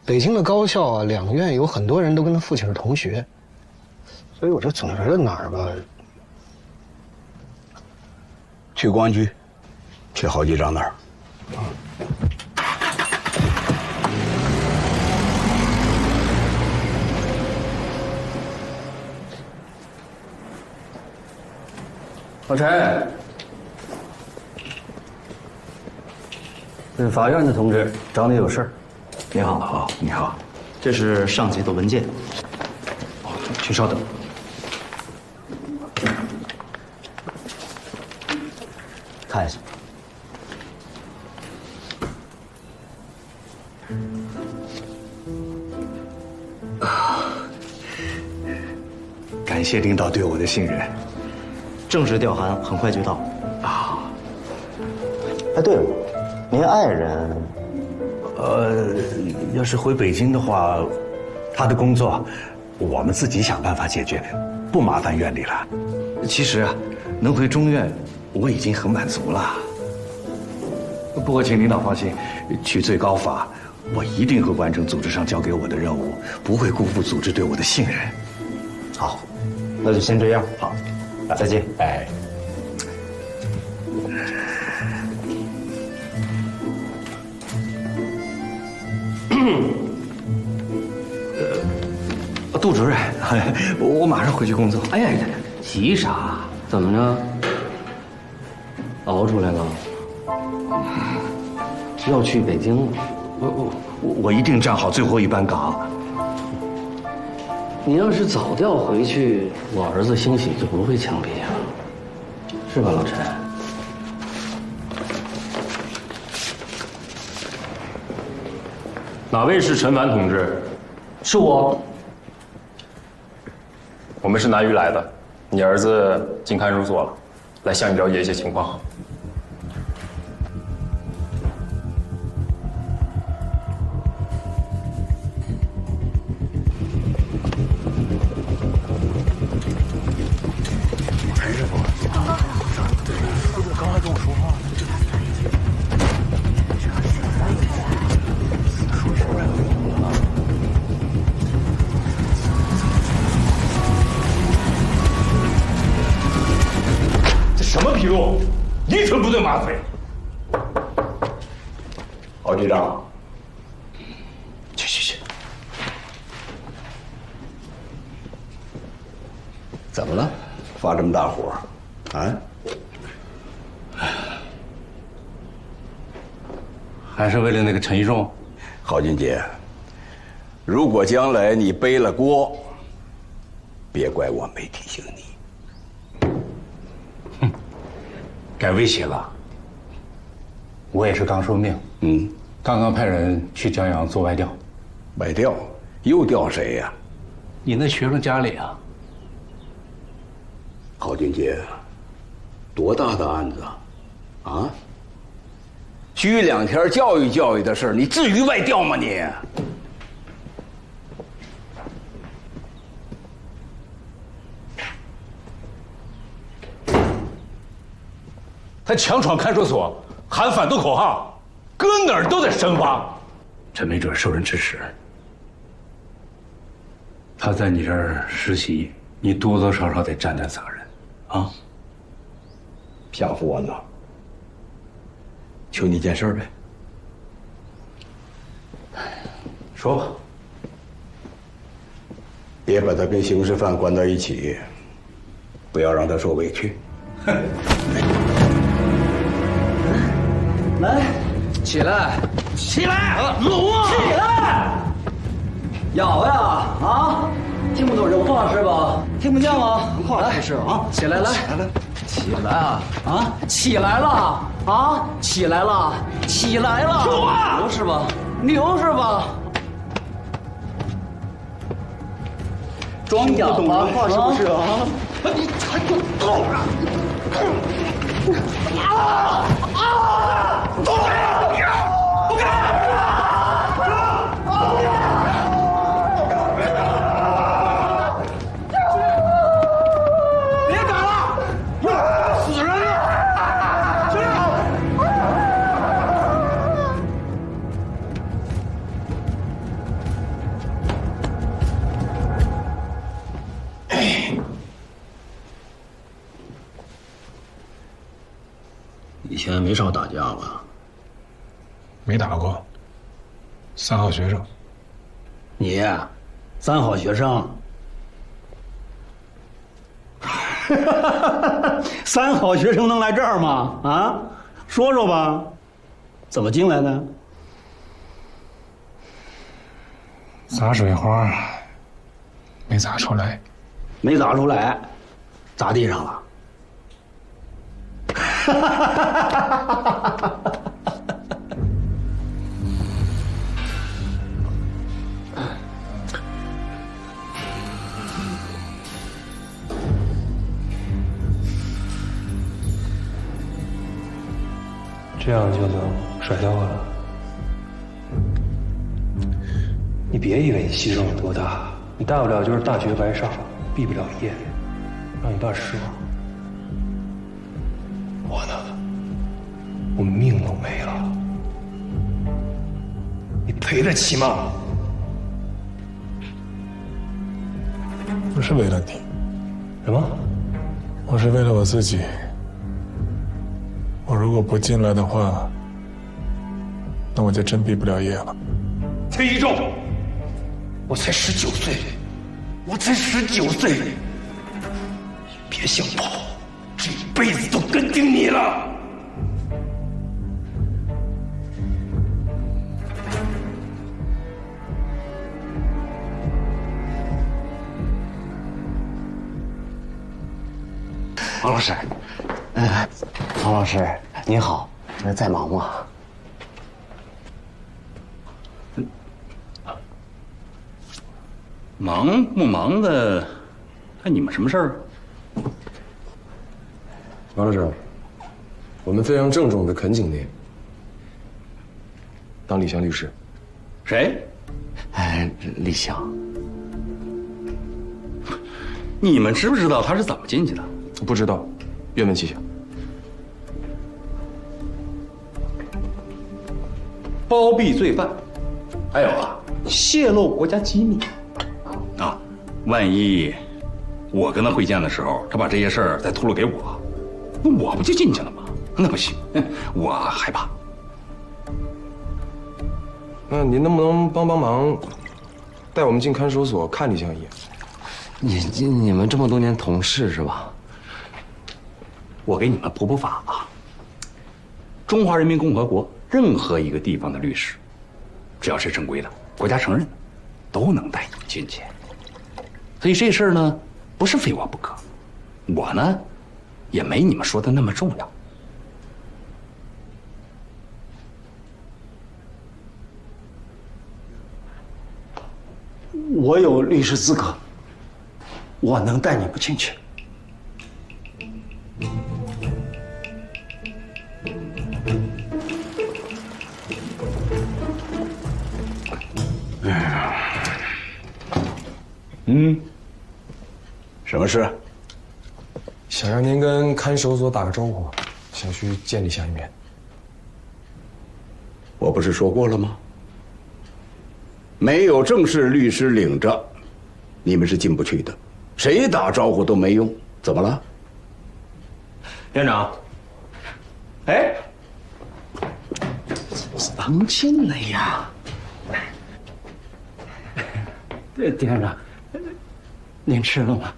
北京的高校啊，两院有很多人都跟他父亲是同学，所以我就总觉得哪儿吧。去公安局，去郝局长那儿。老陈，这是法院的同志找你有事儿。你好，好，你好，这是上级的文件。请稍等。看一下。感谢领导对我的信任。正式调函很快就到。啊。哎，对了，您爱人，要是回北京的话，他的工作我们自己想办法解决，不麻烦院里了。其实啊，能回中院，我已经很满足了。不过请领导放心，去最高法，我一定会完成组织上交给我的任务，不会辜负组织对我的信任。好，那就先这样。好，再见。哎。杜主任，我马上回去工作。哎呀，急啥？怎么着？熬出来了？要去北京了？我一定站好最后一班岗。你要是早调回去，我儿子兴许就不会枪毙了，是吧，老陈？哪位是陈凡同志？是我。我们是南余来的，你儿子进看守所了，来向你了解一些情况。陈师傅，刚才跟我说话。什么纰漏？一寸不对马嘴。郝局长，去。怎么了？发这么大火？啊？还是为了那个陈一仲？郝俊杰，如果将来你背了锅，别怪我没提醒你。该威胁了。我也是刚受命，刚刚派人去江阳做外调。外调？又调谁呀？你那学生家里啊。郝俊杰，多大的案子啊？啊？拘2天教育教育的事，你至于外调吗你？他强闯看守所，喊反动口号，搁哪儿都得深挖。这没准受人指使。他在你这儿实习，你多多少少得沾点责任，啊，吓唬我呢？求你件事呗。说吧。别把他跟刑事犯关到一起，不要让他受委屈。来，起来，起来，龙啊，起来！咬呀啊！听不懂人话是吧？听不见吗？话不是啊！起来，来，起来啊啊！起来了啊！起来了，起来了！说话！牛是吧？牛是吧？装哑巴话是不是啊？你还给我动啊！动啊！不干！别打了，要死人了！以前没少打架吧？没打过。3好学生。你，3好学生。3好学生能来这儿吗？啊，说说吧，怎么进来的？砸水花，没砸出来。没砸出来，砸地上了。这样就能甩掉我了？你别以为你牺牲有多大，你大不了就是大学白上，毕不了业，让你爸失望。我呢，我命都没了，你赔得起吗？不是为了你，什么？我是为了我自己。我如果不进来的话，那我就真毕不了业了。崔一仲，我才19岁，我才19岁，别想跑，这一辈子都跟定你了。王老师，王老师您好，在忙吗？忙不忙的，看你们什么事儿？王老师，我们非常郑重的恳请您当李湘律师。谁？李湘。你们知不知道他是怎么进去的？不知道，愿闻其详。包庇罪犯，还有泄露国家机密。万一我跟他会见的时候，他把这些事儿再透露给我，那我不就进去了吗？那不行，我害怕。那您能不能帮忙，带我们进看守所看李湘一眼？你们这么多年同事是吧？我给你们普法啊。中华人民共和国任何一个地方的律师，只要是正规的、国家承认的，都能带你们进去。所以这事儿呢，不是非我不可。我呢，也没你们说的那么重要。我有律师资格，我能带你们进去。什么事？想让您跟看守所打个招呼，想去见李湘一面。我不是说过了吗？没有正式律师领着，你们是进不去的。谁打招呼都没用。怎么了？院长。哎，能进来呀？店长，您吃了吗？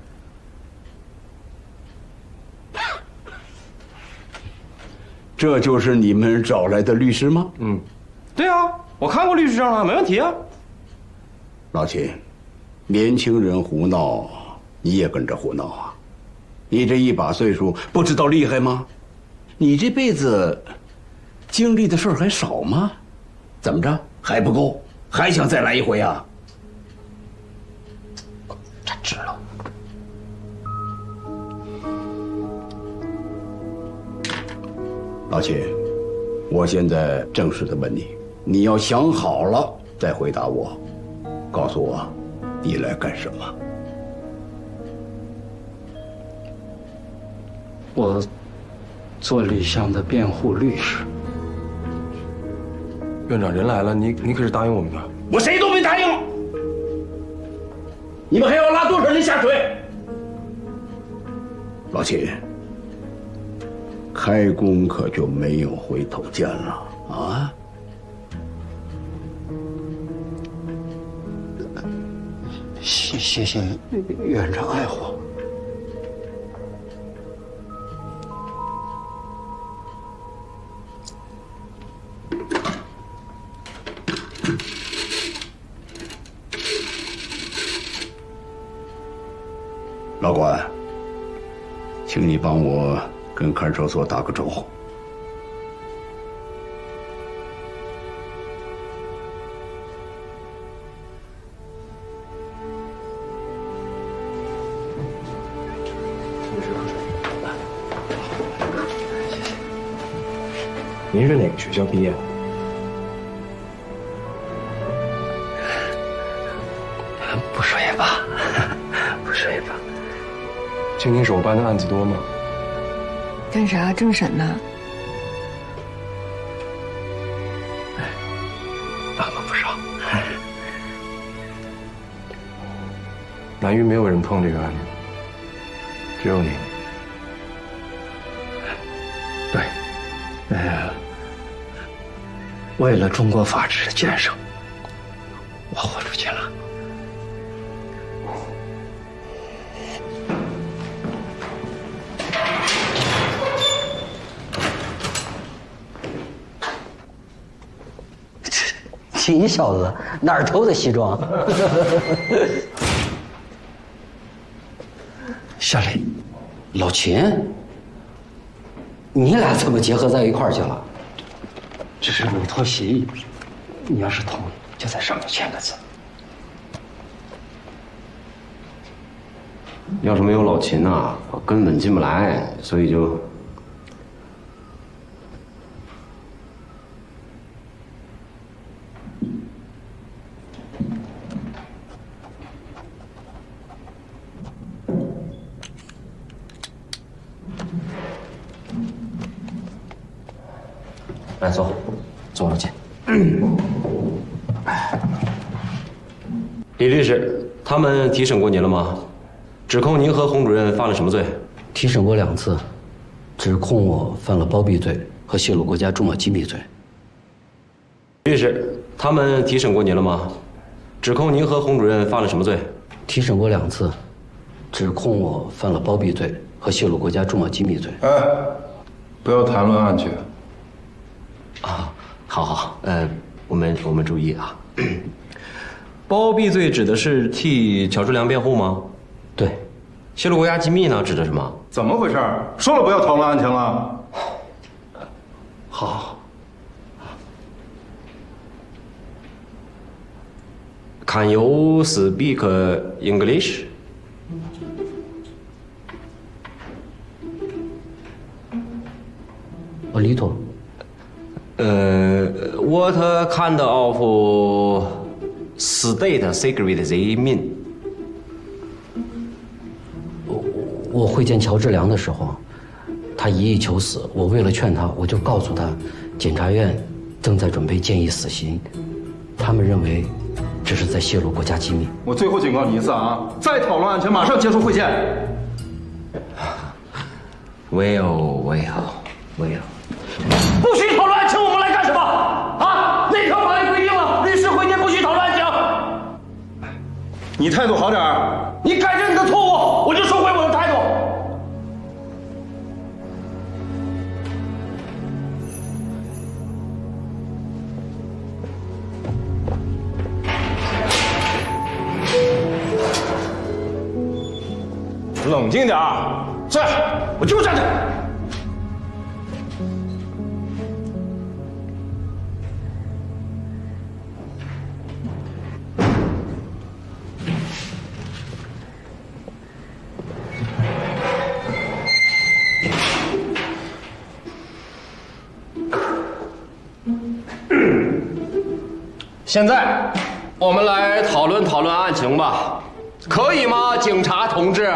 这就是你们找来的律师吗？嗯，对啊，我看过律师证了，没问题啊。老秦，年轻人胡闹，你也跟着胡闹啊？你这一把岁数，不知道厉害吗？你这辈子经历的事儿还少吗？怎么着还不够？还想再来一回啊？真知道。老秦，我现在正式的问你，你要想好了再回答我，告诉我，你来干什么？我做李湘的辩护律师。院长，人来了，你可是答应我们的。我谁都没答应。你们还要拉多少人下水？老秦，开工可就没有回头箭了啊！谢谢院长爱护。老管，请你帮我跟看守所打个招呼。您是哪个学校毕业的？不说也罢，不说也罢。青年手办的案子多吗？干啥？政审呢？办了不少。南域没有人碰这个案子，只有你。对，为了中国法治的建设，我豁出去了。你小子哪儿偷的西装？小李，老秦，你俩怎么结合在一块儿去了？这是委托协议，你要是同意，就在上面签个字。要是没有老秦啊，我根本进不来，所以就。来坐，坐老秦。李律师，他们提审过您了吗？指控您和洪主任犯了什么罪？提审过2次，指控我犯了包庇罪和泄露国家重要机密罪。律师，他们提审过您了吗？指控您和洪主任犯了什么罪？提审过2次，指控我犯了包庇罪和泄露国家重要机密罪。哎，不要谈论案情。啊，好，我们注意啊。包庇罪指的是替乔治良辩护吗？对。泄露国家机密呢，指的什么？怎么回事？说了不要讨论案情了。好。Can you speak English? A little. What kind of state secret they mean? 我会见乔治良的时候，他一意求死。我为了劝他，我就告诉他，检察院正在准备建议死刑，他们认为这是在泄露国家机密。我最后警告你一次啊！再讨论案情，马上结束会见。Well。不许讨论案情，我们来干什么？啊？哪条法律规定了律师会见不许讨论案情？你态度好点儿。你改正你的错误，我就收回我的态度。冷静点儿。是，我就站着。现在，我们来讨论案情吧，可以吗，警察同志？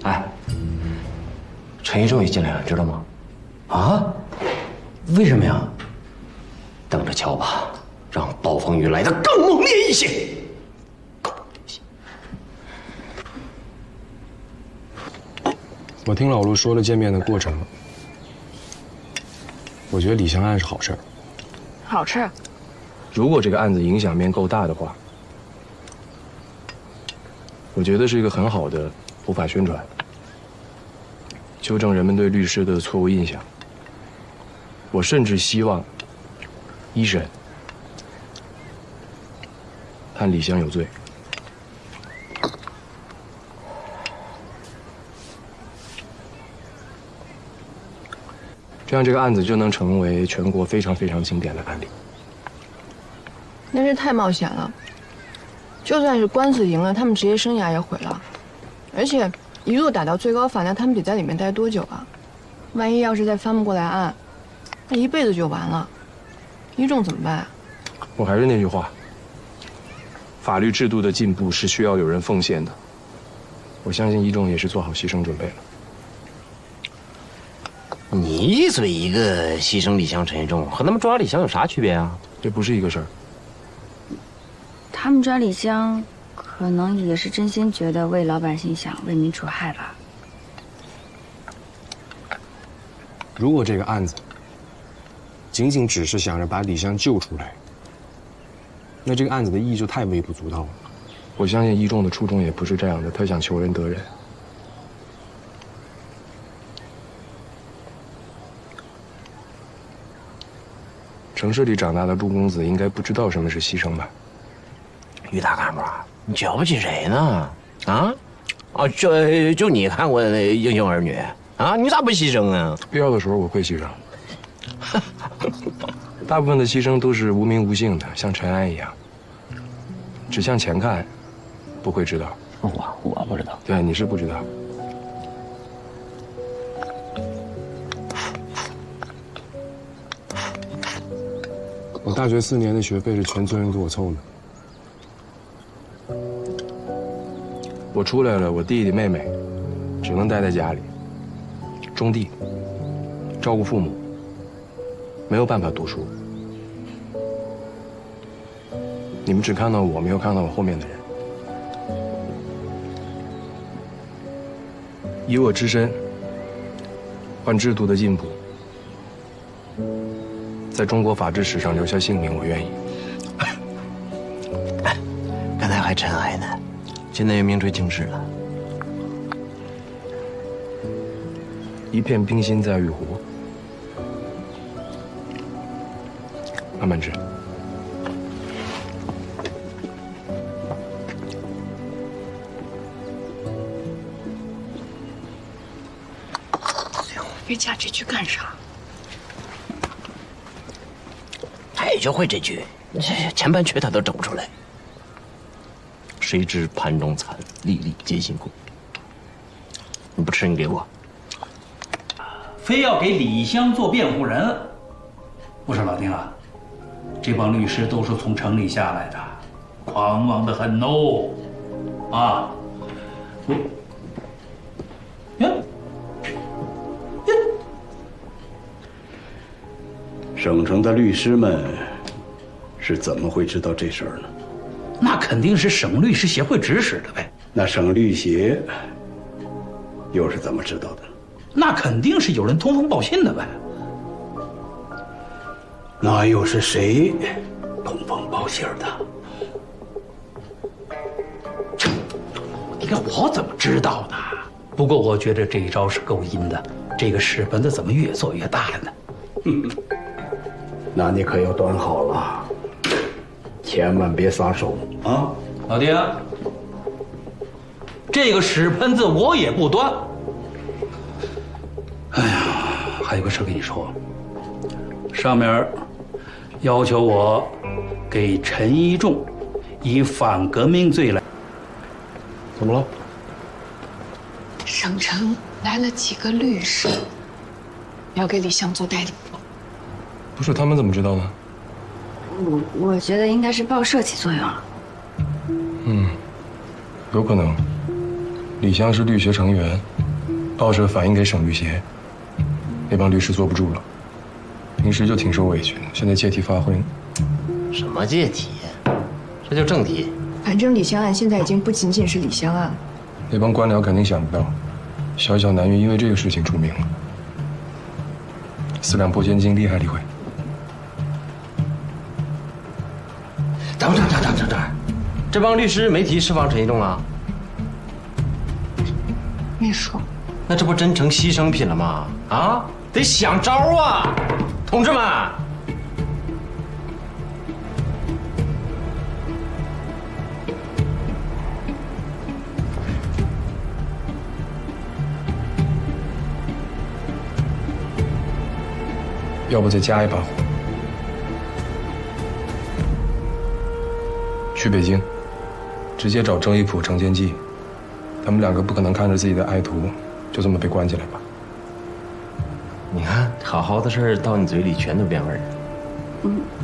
哎，陈一正也进来了，知道吗？啊？为什么呀？等着瞧吧，让暴风雨来得更猛烈一些。我听老陆说了见面的过程，我觉得李湘案是好事儿。好事。如果这个案子影响面够大的话，我觉得是一个很好的普法宣传，纠正人们对律师的错误印象。我甚至希望一审判李湘有罪。这样这个案子就能成为全国非常经典的案例。那是太冒险了，就算是官司赢了，他们职业生涯也毁了。而且一路打到最高法，那他们得在里面待多久啊？万一要是再翻不过来案，那一辈子就完了。一仲怎么办啊？我还是那句话，法律制度的进步是需要有人奉献的。我相信一仲也是做好牺牲准备了。你一嘴一个牺牲李湘、陈一仲，和他们抓李湘有啥区别啊？这不是一个事儿。他们抓李湘，可能也是真心觉得为老百姓想，为民除害吧。如果这个案子仅只是想着把李湘救出来，那这个案子的意义就太微不足道了。我相信一仲的初衷也不是这样的，他想求人得人。城市里长大的陆公子应该不知道什么是牺牲吧？于大干部，你瞧不起谁呢？就你看过《英雄儿女》啊？你咋不牺牲啊？必要的时候我会牺牲。大部分的牺牲都是无名无姓的，像尘埃一样。只向前看，不会知道。我不知道。对，你是不知道。我大学4年的学费是全村人给我凑的。我出来了，我弟弟妹妹只能待在家里种地，照顾父母，没有办法读书。你们只看到我，没有看到我后面的人。以我之身换制度的进步，在中国法治史上留下姓名，我愿意。刚才还尘埃呢，现在又名垂青史了。一片冰心在玉壶，慢慢吃。非加这句干啥？他也就会这句，前半句他都整不出来。谁知盘中餐，粒粒皆辛苦。你不吃，你给我。非要给李湘做辩护人，不是老丁啊，这帮律师都是从城里下来的，狂妄的很哦，啊，省城的律师们是怎么会知道这事儿呢？那肯定是省律师协会指使的呗。那省律协又是怎么知道的？那肯定是有人通风报信的呗。那又是谁通风报信的？你看我怎么知道的？不过我觉得这一招是够阴的，这个屎盆子怎么越做越大了呢？那你可要端好了，千万别撒手啊！老爹，这个屎盆子我也不端。哎呀，还有个事跟你说，上面要求我给陈一仲以反革命罪来。怎么了？省城来了几个律师，要给李湘做代理。不是，他们怎么知道呢？我觉得应该是报社起作用了。有可能。李湘是律协成员，报社反映给省律协，那帮律师坐不住了。平时就挺受委屈的，现在借题发挥。什么借题？这就正题。反正李湘案现在已经不仅仅是李湘案了。那帮官僚肯定想不到，小小南云因为这个事情出名了。4两拨千斤，厉害厉害。等，这帮律师没提释放陈一仲啊？没说。那这不真成牺牲品了吗？啊，得想招啊，同志们！要不再加一把火，去北京，直接找郑一普、程建记，他们2个不可能看着自己的爱徒就这么被关起来吧？你看，好好的事儿到你嘴里全都变味儿了。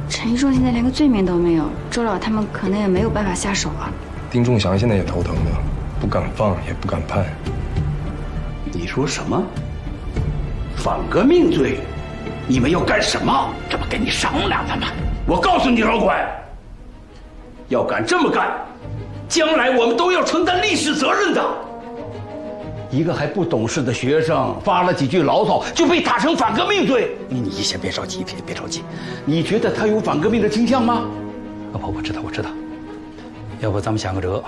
陈一仲现在连个罪名都没有，周老他们可能也没有办法下手啊。丁仲祥现在也头疼的，不敢放也不敢判。你说什么？反革命罪？你们要干什么？这不跟你商量的吗？我告诉你，老管，要敢这么干，将来我们都要承担历史责任的。一个还不懂事的学生发了几句牢骚，就被打成反革命罪。你先别着急，别着急。你觉得他有反革命的倾向吗？我知道。要不咱们想个辙，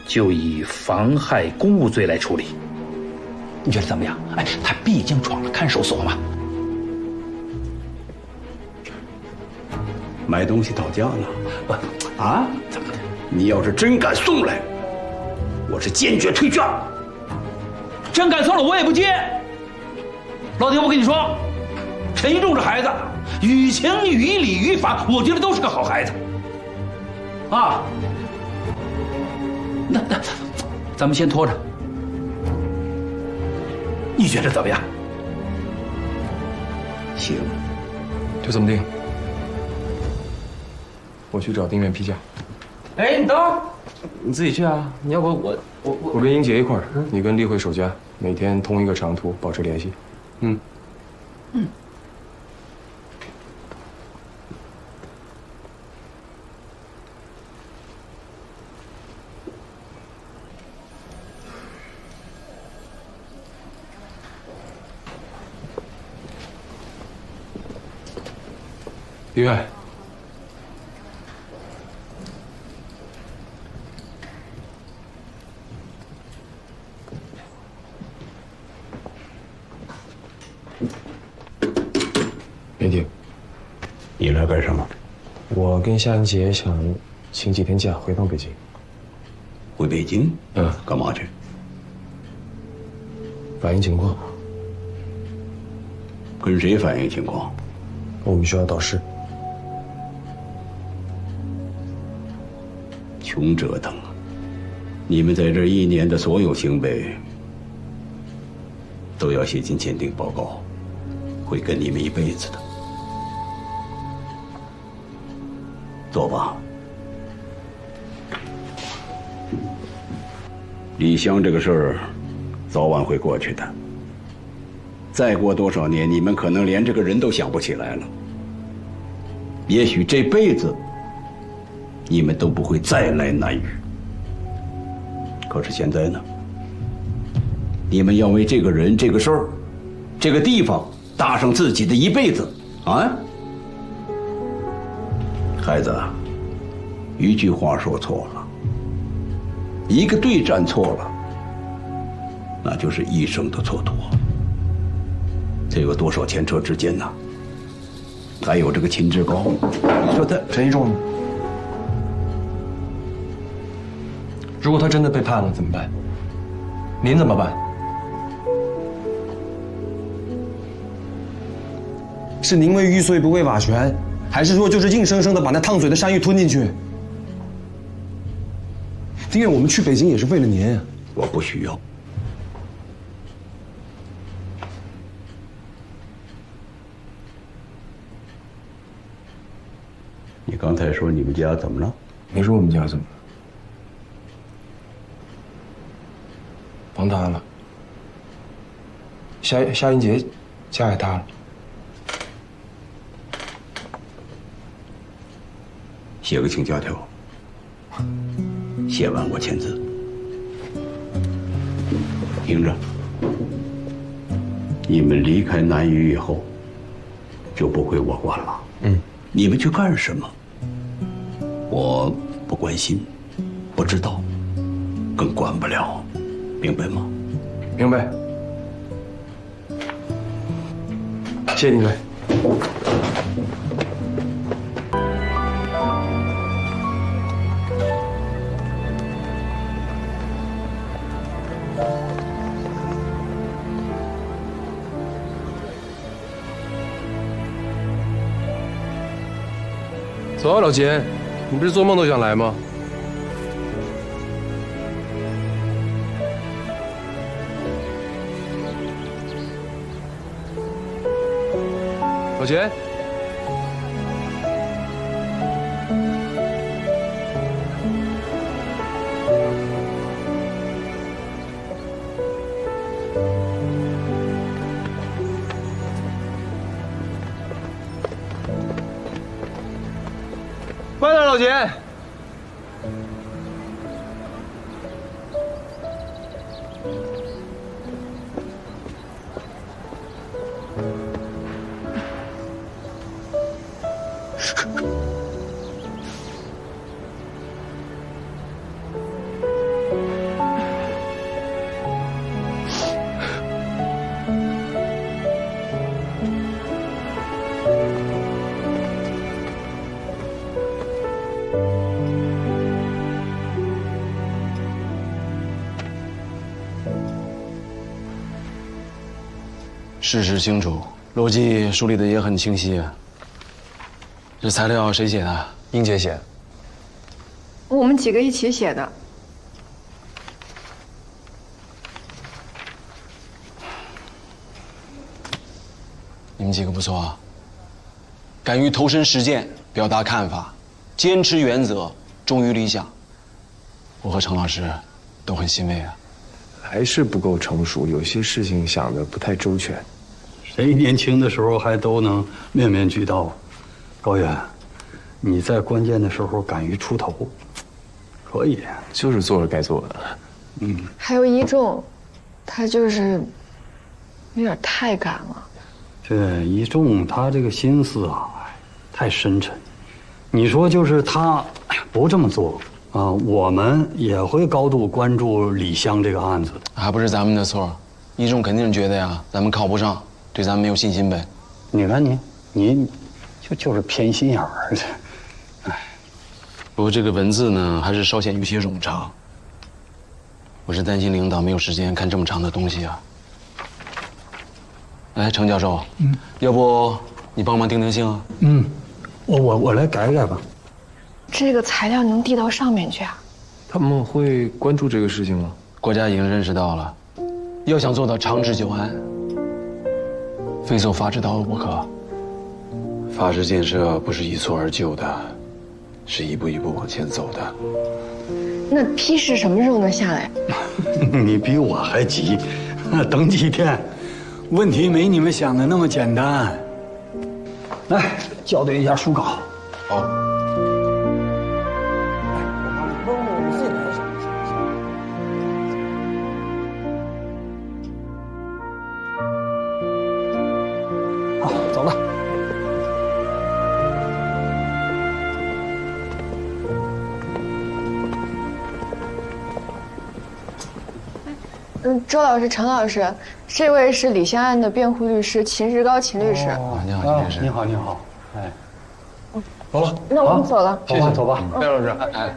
就以妨害公务罪来处理。你觉得怎么样？哎，他毕竟闯了看守所嘛。买东西讨价呢？啊？怎么的？你要是真敢送来，我是坚决退券。真敢送了我也不接。老爹，我跟你说，陈一仲这孩子，于情于理于法，我觉得都是个好孩子。啊，那咱们先拖着，你觉得怎么样？行，就这么定。我去找丁院批假。哎，你等会儿，你自己去啊？你要不我跟英杰一块儿，你跟例会守家，每天通一个长途，保持联系。李远，梅婷，你来干什么？我跟夏英杰想请几天假回趟北京。回北京？干嘛去？反映情况。跟谁反映情况？我们学校导师。穷折腾啊！你们在这1年的所有行为，都要写进鉴定报告，会跟你们一辈子的。走吧。李湘这个事儿，早晚会过去的。再过多少年，你们可能连这个人都想不起来了。也许这辈子，你们都不会再来南屿。可是现在呢？你们要为这个人、这个事儿、这个地方搭上自己的一辈子啊！孩子，一句话说错了，一个队站错了，那就是一生的蹉跎。这个多少前车之鉴呐！还有这个秦志高，你说他陈一中呢？如果他真的被判了怎么办？您怎么办？是宁为玉碎不为瓦全，还是说就是硬生生的把那烫嘴的山芋吞进去？丁院，我们去北京也是为了您。我不需要。你刚才说你们家怎么了？没说我们家怎么了。房塌了。夏英杰家也塌了。写个请假条，写完我签字。听着，你们离开南隅以后，就不归我管了。你们去干什么？我不关心，不知道，更管不了，明白吗？明白。谢谢丁队。走啊，老钱，你不是做梦都想来吗？老钱，慢点，老钱。事实清楚，逻辑梳理的也很清晰。这材料谁写的？英姐写的。我们几个一起写的。你们几个不错啊，敢于投身实践，表达看法，坚持原则，忠于理想。我和程老师都很欣慰啊。还是不够成熟，有些事情想的不太周全。谁年轻的时候还都能面面俱到？高远，你在关键的时候敢于出头，可以。就是做了该做的。还有一仲，他就是有点太敢了。对，一仲他这个心思啊，太深沉。你说就是他不这么做啊，我们也会高度关注李湘这个案子的。还不是咱们的错，一仲肯定觉得呀，咱们靠不上，对咱们没有信心呗。你看你就是偏心眼儿。不过这个文字呢，还是稍显有些冗长。我是担心领导没有时间看这么长的东西啊。哎，程教授，要不你帮忙定定性啊？我来改改吧。这个材料能递到上面去啊？他们会关注这个事情吗？国家已经认识到了，要想做到长治久安，非走法治道路不可。法治建设不是一蹴而就的，是一步一步往前走的。那批示什么时候能下来？你比我还急，等几天。问题没你们想的那么简单。来，校对一下书稿。好。我帮你问问我们自己来想。周老师、陈老师，这位是李湘案的辩护律师秦石膏秦律师。你好，秦律师。你好，你好。哎，走了。那我们走了。谢谢，走吧。戴老师，哎。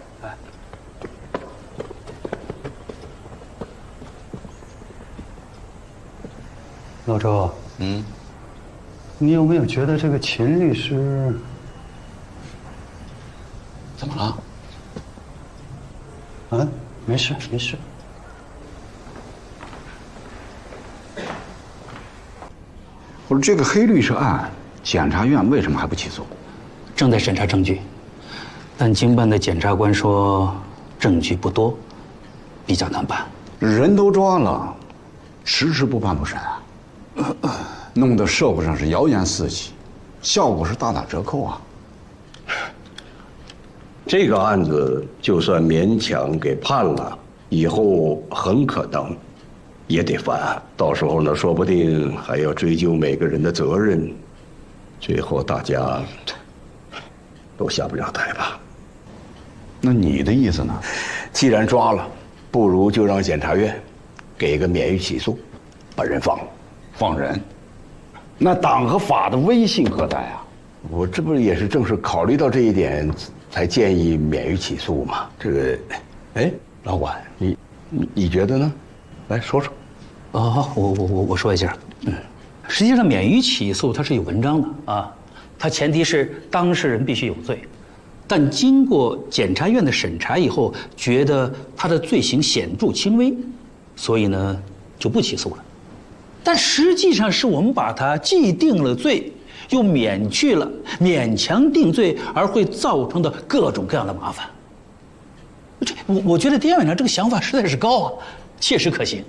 老周，你有没有觉得这个秦律师怎么了？啊，没事没事。我说这个黑律师案，检察院为什么还不起诉？正在审查证据，但经办的检察官说证据不多，比较难办。人都抓了，迟迟不办不审啊，弄得社会上是谣言四起，效果是大打折扣啊。这个案子就算勉强给判了，以后很可能也得翻案，到时候呢，说不定还要追究每个人的责任，最后大家都下不了台吧。那你的意思呢？既然抓了，不如就让检察院给个免于起诉，把人放了。放人？那党和法的威信何在啊？我这不也是正是考虑到这一点，才建议免于起诉嘛。这个，哎，老管，你觉得呢？来说说。好，我说一下。实际上免于起诉它是有文章的啊，它前提是当事人必须有罪，但经过检察院的审查以后，觉得他的罪行显著轻微，所以呢就不起诉了。但实际上是我们把他既定了罪，又免去了勉强定罪而会造成的各种各样的麻烦。我觉得丁院长这个想法实在是高啊，切实可行，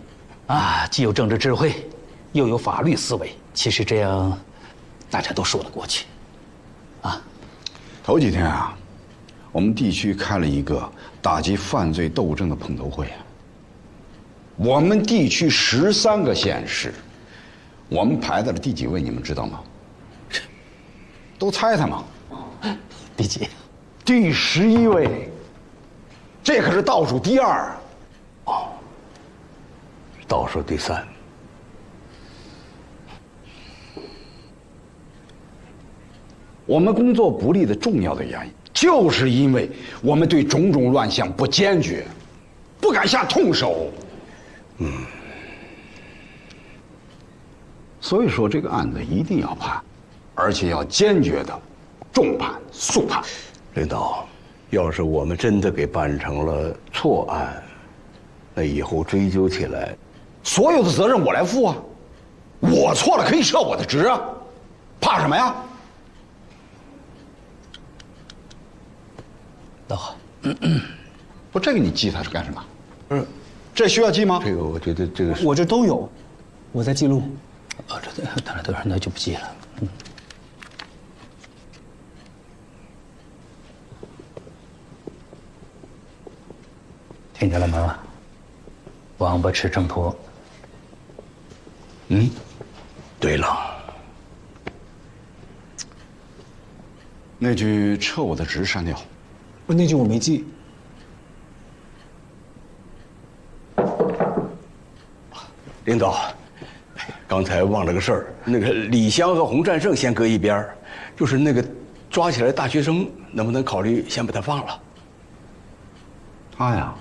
啊，既有政治智慧，又有法律思维。其实这样，大家都说得过去，啊。头几天啊，我们地区开了一个打击犯罪斗争的碰头会啊。我们地区13个县市，我们排在了第几位？你们知道吗？都猜猜嘛。第几？第11位。这可是倒数第2。哦，倒数第3。我们工作不力的重要的原因，就是因为我们对种种乱象不坚决，不敢下痛手。所以说这个案子一定要判，而且要坚决的重判速判。领导，要是我们真的给办成了错案，那以后追究起来，所有的责任我来负啊！我错了可以撤我的职啊，怕什么呀？那好，不，这个你记它是干什么？不是，这需要记吗？这个我觉得这个是我这都有，我在记录。当然那就不记了。听见了吗？王八吃秤砣。对了，那句撤我的职删掉。那句我没记。领导，刚才忘了个事儿，那个李湘和洪战胜先搁一边，就是那个抓起来大学生，能不能考虑先把他放了？他呀，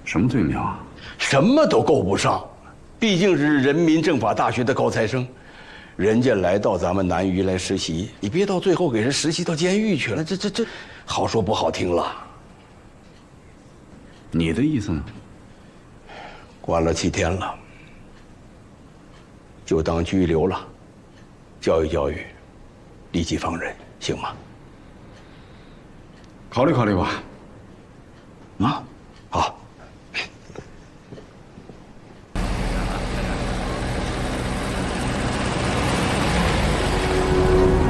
什么罪名啊？什么都够不上，毕竟是人民政法大学的高材生，人家来到咱们南隅来实习，你别到最后给人实习到监狱去了，这好说不好听了。你的意思呢？关了7天了，就当拘留了，教育教育，立即放人，行吗？考虑考虑吧。啊，好。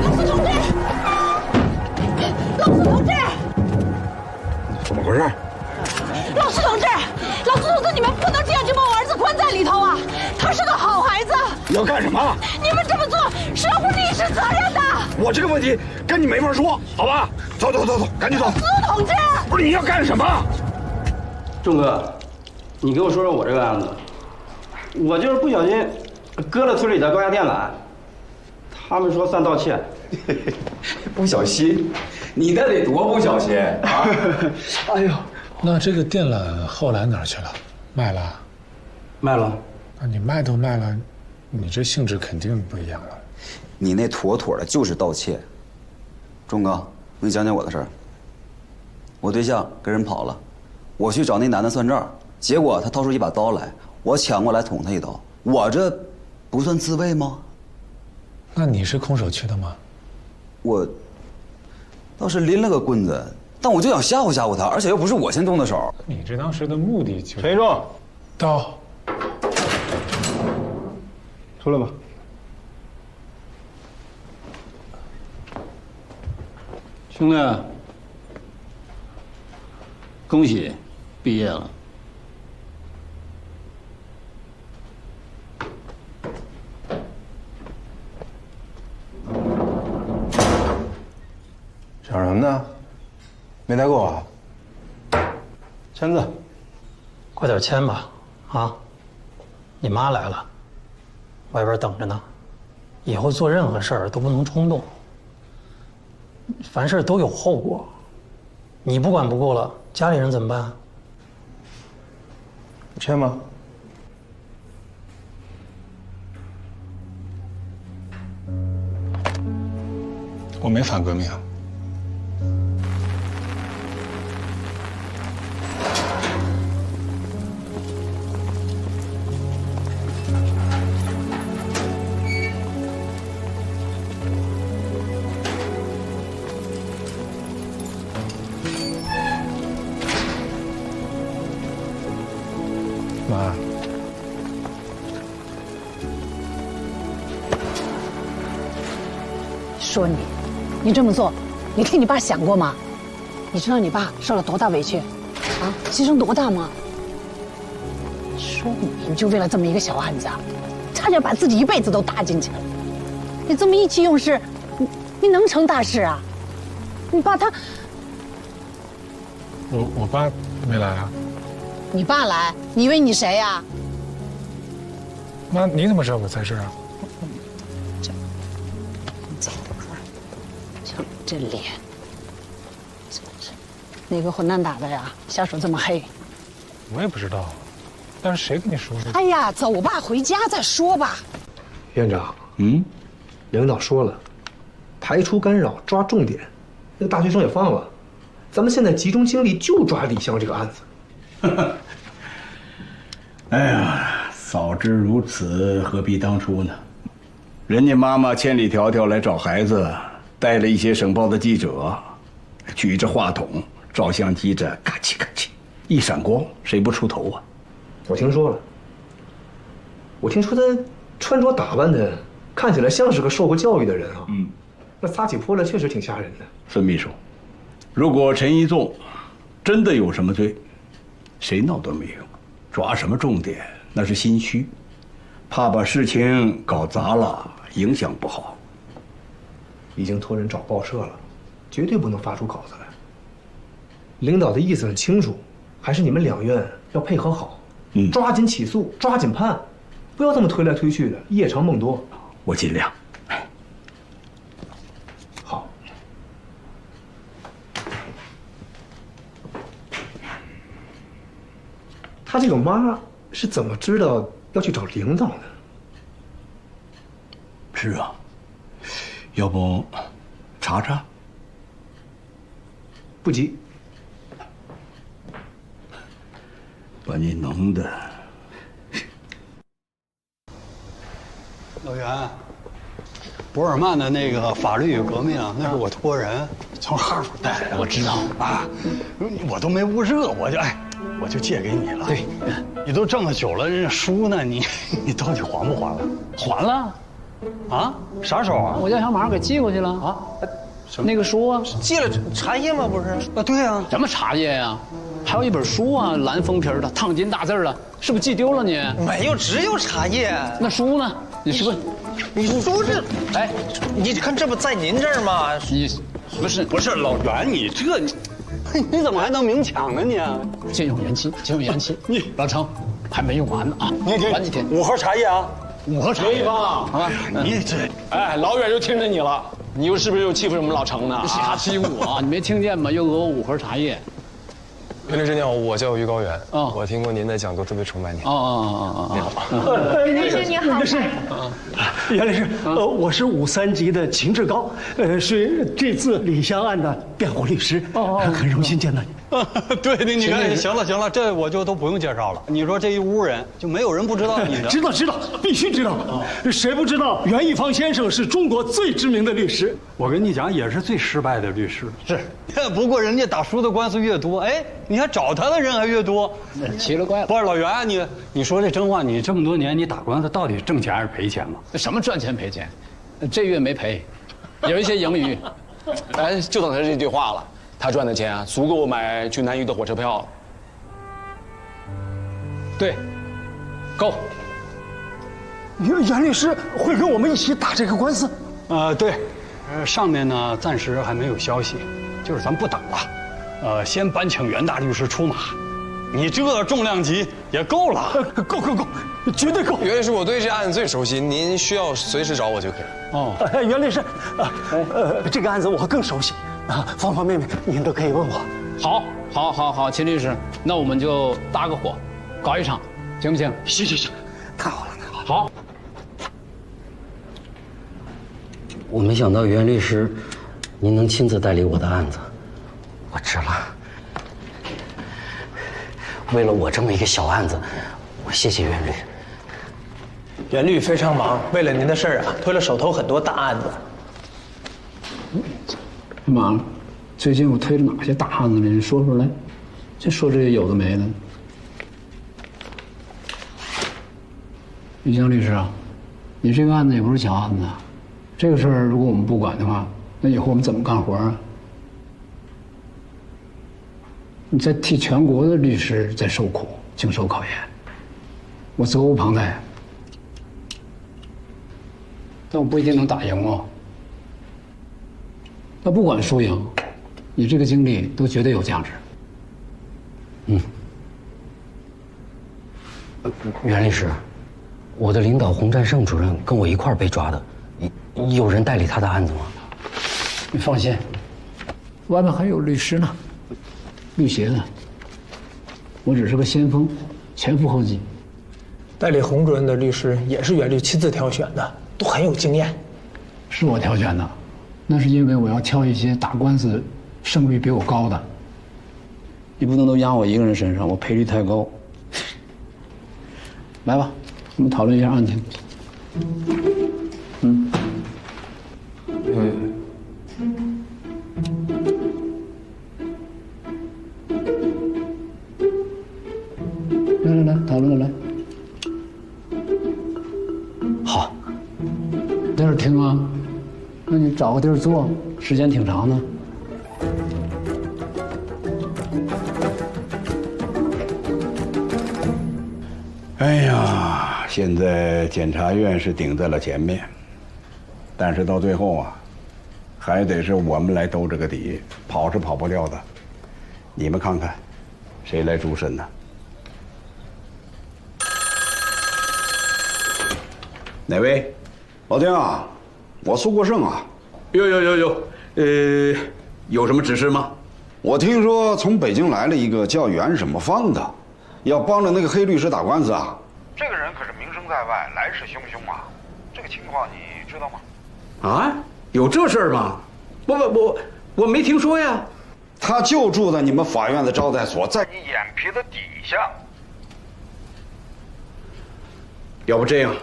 老四同志，怎么回事？老四同志，你们不能这样就把我儿子关在里头啊！他是个好孩子。你要干什么？你们这么做是要负历史责任的。我这个问题跟你没法说，好吧？走，赶紧走。老四同志，不是你要干什么？仲哥，你给我说说我这个案子，我就是不小心割了村里的高压电缆，他们说算盗窃。不小心，你那得多不小心啊！哎呦，那这个电缆后来哪儿去了？卖了？卖了。那你卖都卖了，你这性质肯定不一样了。你那妥妥的就是盗窃。钟哥，我给你讲讲我的事儿。我对象跟人跑了，我去找那男的算账，结果他掏出一把刀来，我抢过来捅他一刀，我这不算自卫吗？那你是空手去的吗？我倒是拎了个棍子，但我就想吓唬吓唬他，而且又不是我先动的手。你这当时的目的就……陈一中，到，出来吧。兄弟，恭喜，毕业了。想什么呢？没带够啊？签字，快点签吧，啊！你妈来了，外边等着呢。以后做任何事儿都不能冲动，凡事都有后果。你不管不顾了，家里人怎么办？签吗？我没反革命。妈，说你这么做，你替你爸想过吗？你知道你爸受了多大委屈，啊，牺牲多大吗？说你就为了这么一个小案子，差点把自己一辈子都搭进去了。你这么意气用事，你能成大事啊？你爸他，我爸没来啊。你爸来，你以为你谁呀？妈，你怎么知道我在这儿啊？就这脸，哪个混蛋打的呀？下手这么黑。我也不知道，但是谁跟你说的？哎呀，走吧，回家再说吧。院长，领导说了，排除干扰，抓重点。那个大学生也放了，咱们现在集中精力就抓李湘这个案子。哎呀，早知如此，何必当初呢？人家妈妈千里迢迢来找孩子，带了一些省报的记者，举着话筒，照相机这咔叽咔叽，一闪光，谁不出头啊？我听说了，我听说他穿着打扮的，看起来像是个受过教育的人啊。那撒起泼来确实挺吓人的。孙秘书，如果陈一纵真的有什么罪，谁闹都没用，抓什么重点那是心虚，怕把事情搞砸了，影响不好。已经托人找报社了，绝对不能发出稿子来。领导的意思很清楚，还是你们两院要配合好，抓紧起诉，抓紧判，不要这么推来推去的，夜长梦多。我尽量。好。他这个妈是怎么知道要去找领导呢？是啊，要不查查？不急。把你弄的。老袁，博尔曼的那个法律与革命，那是我托人从哈佛带来的。我知道啊，我都没捂热，我就借给你了。对，你都这么久了，人家书呢，你到底还不还了？还了，啊？啥时候啊？我叫小马给寄过去了啊。那个书啊，寄了茶叶吗？不是啊，对啊。什么茶叶呀？还有一本书啊，蓝封皮的，烫金大字的，是不是寄丢了你？没有，只有茶叶。那书呢？你是不是？你书是？哎，你看这不在您这儿吗？你不是老袁，你这你，你怎么还能明抢呢你？先用元气，先用元气。你老程还没用完呢啊！你听，晚几天5盒茶叶啊，5盒茶叶吧，好吧？你这，哎，老远就听着你了，你是不是又欺负我们老程呢？瞎欺负我！你没听见吗？又讹我5盒茶叶。袁律师你好，我叫于高远。我听过您的讲座，特别崇拜您。你好。律师你好。律师，袁律师，我是5、3级的秦志高，是这次李湘案的辩护律师。很荣幸见到你。对，你看，行了，这我就都不用介绍了。你说这一屋人，就没有人不知道你的？知道，必须知道。谁不知道袁一方先生是中国最知名的律师？我跟你讲，也是最失败的律师。是，不过人家打输的官司越多，哎，你看找他的人还越多。奇了怪了。不是老袁，你说这真话，你这么多年你打官司到底挣钱还是赔钱吗？什么赚钱赔钱？这月没赔，有一些盈余。哎，就等他这句话了。他赚的钱啊，足够买去南屿的火车票了。对，够。袁律师会跟我们一起打这个官司？对，上面呢暂时还没有消息，就是咱不等了，先搬请袁大律师出马。你这重量级也够了，够，绝对够。袁律师，我对这案子最熟悉，您需要随时找我就可以。袁律师，这个案子我更熟悉。方方面面您都可以问我。好，秦律师，那我们就搭个伙，搞一场，行不行？行，太好了。好。我没想到袁律师，您能亲自代理我的案子，我值了。为了我这么一个小案子，我谢谢袁律。袁律非常忙，为了您的事儿啊，推了手头很多大案子。忙，最近我推了哪些大案子了？你说出来，就说这些有的没的。于江律师啊，你这个案子也不是小案子，这个事儿如果我们不管的话，那以后我们怎么干活啊？你在替全国的律师在受苦，经受考验，我责无旁贷。但我不一定能打赢哦。那不管输赢，你这个经历都绝对有价值。袁律师，我的领导洪占胜主任跟我一块儿被抓的，有人代理他的案子吗？你放心，外面还有律师呢，律协的。我只是个先锋，前赴后继。代理洪主任的律师也是袁律亲自挑选的，都很有经验。是我挑选的。那是因为我要挑一些打官司胜率比我高的，你不能都压我一个人身上，我赔率太高。来吧，我们讨论一下案情。来，讨论来。好，在这儿听啊。那你找个地儿坐，时间挺长的。哎呀，现在检察院是顶在了前面，但是到最后啊，还得是我们来兜这个底，跑是跑不掉的。你们看看，谁来主审呢？哪位？老丁啊。我苏国胜啊，有，有什么指示吗？我听说从北京来了一个叫袁什么芳的，要帮着那个黑律师打官司啊。这个人可是名声在外，来势汹汹啊！这个情况你知道吗？啊，有这事儿吗？我没听说呀。他就住在你们法院的招待所，在你眼皮子底下。要不这样，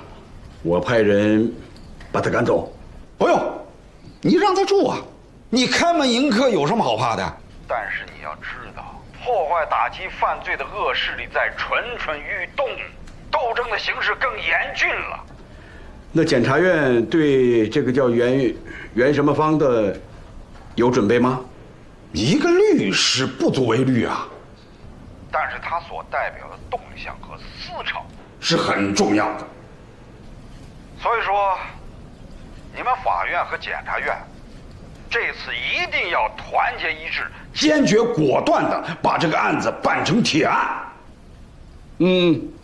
我派人把他赶走。不用，你让他住啊！你开门迎客有什么好怕的？但是你要知道，破坏打击犯罪的恶势力在蠢蠢欲动，斗争的形势更严峻了。那检察院对这个叫袁什么芳的有准备吗？一个律师不足为虑啊。但是他所代表的动向和思潮是很重要的。所以说，你们法院和检察院这次一定要团结一致，坚决果断地把这个案子办成铁案。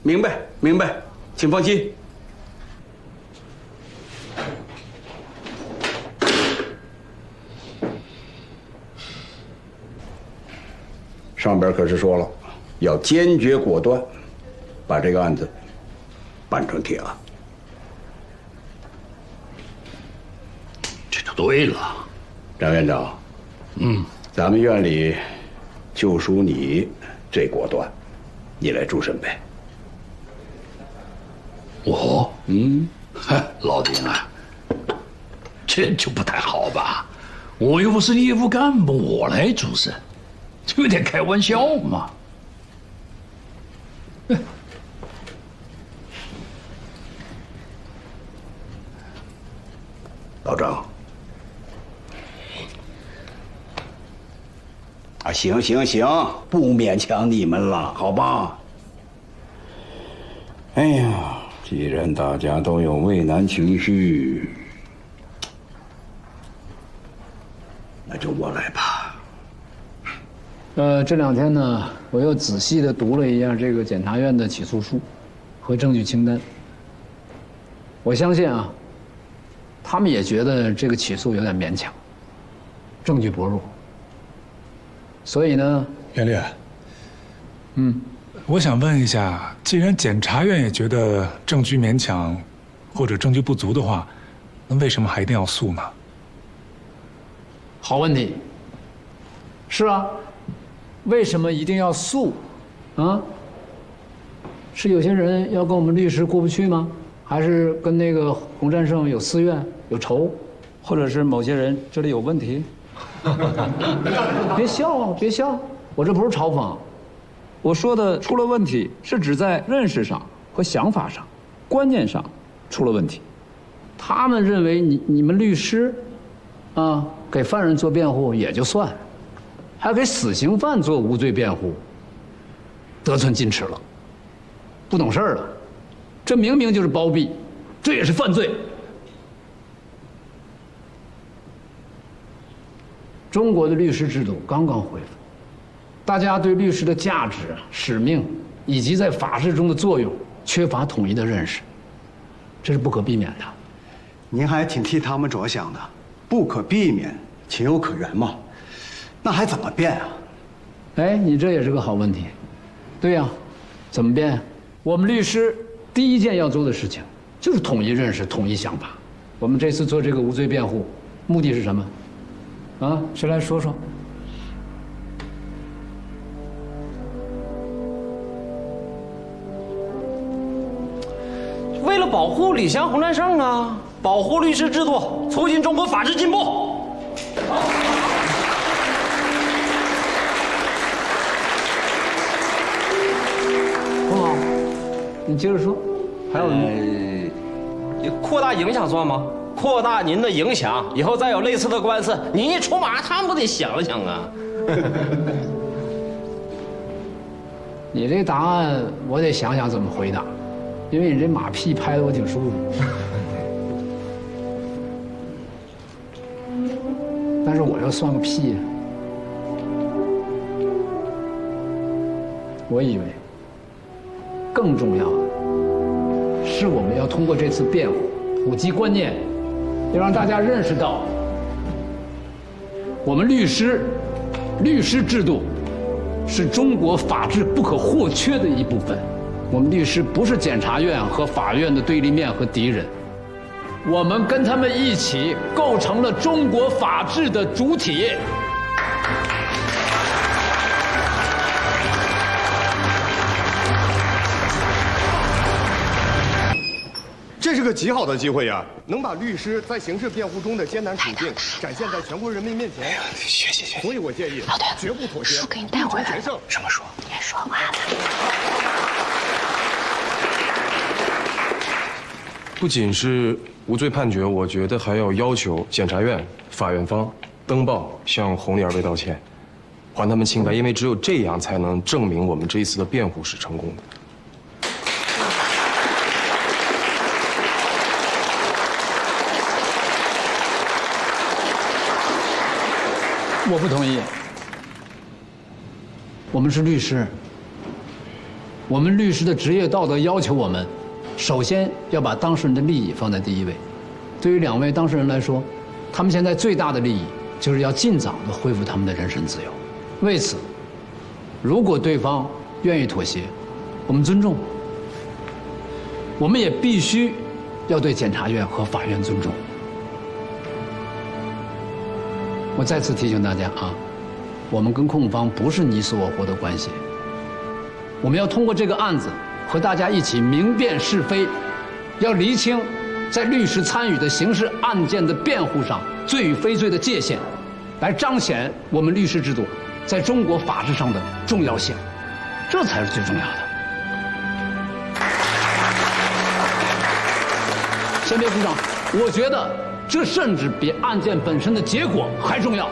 明白，请放心。上边可是说了，要坚决果断，把这个案子办成铁案。这就对了。张院长，咱们院里就属你最果断，你来主审呗。我，老丁啊，这就不太好吧？我又不是业务干部，我来主审，这有点开玩笑嘛。老张，行，不勉强你们了，好吧？哎呀，既然大家都有畏难情绪，那就我来吧。这2天呢，我又仔细地读了一下这个检察院的起诉书和证据清单。我相信啊，他们也觉得这个起诉有点勉强，证据薄弱。所以呢，袁烈，我想问一下，既然检察院也觉得证据勉强或者证据不足的话，那为什么还一定要诉呢？好问题。是啊，为什么一定要诉？啊？是有些人要跟我们律师过不去吗？还是跟那个洪战胜有私怨、有仇，或者是某些人这里有问题？别笑啊，别笑，我这不是嘲讽。我说的出了问题，是指在认识上和想法上、观念上出了问题。他们认为你们律师，啊，给犯人做辩护也就算，还给死刑犯做无罪辩护，得寸进尺了，不懂事儿了。这明明就是包庇，这也是犯罪。中国的律师制度刚刚恢复，大家对律师的价值、使命以及在法治中的作用缺乏统一的认识，这是不可避免的。您还挺替他们着想的，不可避免，情有可原嘛。那还怎么变啊？哎，你这也是个好问题。对呀，怎么变？我们律师第一件要做的事情就是统一认识、统一想法。我们这次做这个无罪辩护，目的是什么？啊，谁来说说？为了保护李湘、洪战胜啊，保护律师制度，促进中国法治进步。很好，你接着说。还有呢？扩大影响算吗？扩大您的影响，以后再有类似的官司，你一出马，他们不得想想啊？你这答案我得想想怎么回答，因为你这马屁拍得我挺舒服。但是我这算个屁呀！我以为更重要的是我们要通过这次辩护普及观念，要让大家认识到，我们律师制度是中国法治不可或缺的一部分。我们律师不是检察院和法院的对立面和敌人，我们跟他们一起构成了中国法治的主体。这是个极好的机会呀，能把律师在刑事辩护中的艰难处境展现在全国人民面前。学。所以我建议，绝不妥协。书给你带回来了。什么书？别说话了。不仅是无罪判决，我觉得还要要求检察院、法院方登报向红丽二位道歉，还他们清白，因为只有这样才能证明我们这一次的辩护是成功的。我不同意。我们是律师，我们律师的职业道德要求我们，首先要把当事人的利益放在第一位。对于2位当事人来说，他们现在最大的利益就是要尽早的恢复他们的人身自由。为此，如果对方愿意妥协，我们尊重。我们也必须要对检察院和法院尊重。我再次提醒大家啊，我们跟控方不是你死我活的关系。我们要通过这个案子和大家一起明辨是非，要厘清在律师参与的刑事案件的辩护上罪与非罪的界限，来彰显我们律师制度在中国法治上的重要性，这才是最重要的。先别鼓掌，我觉得这甚至比案件本身的结果还重要。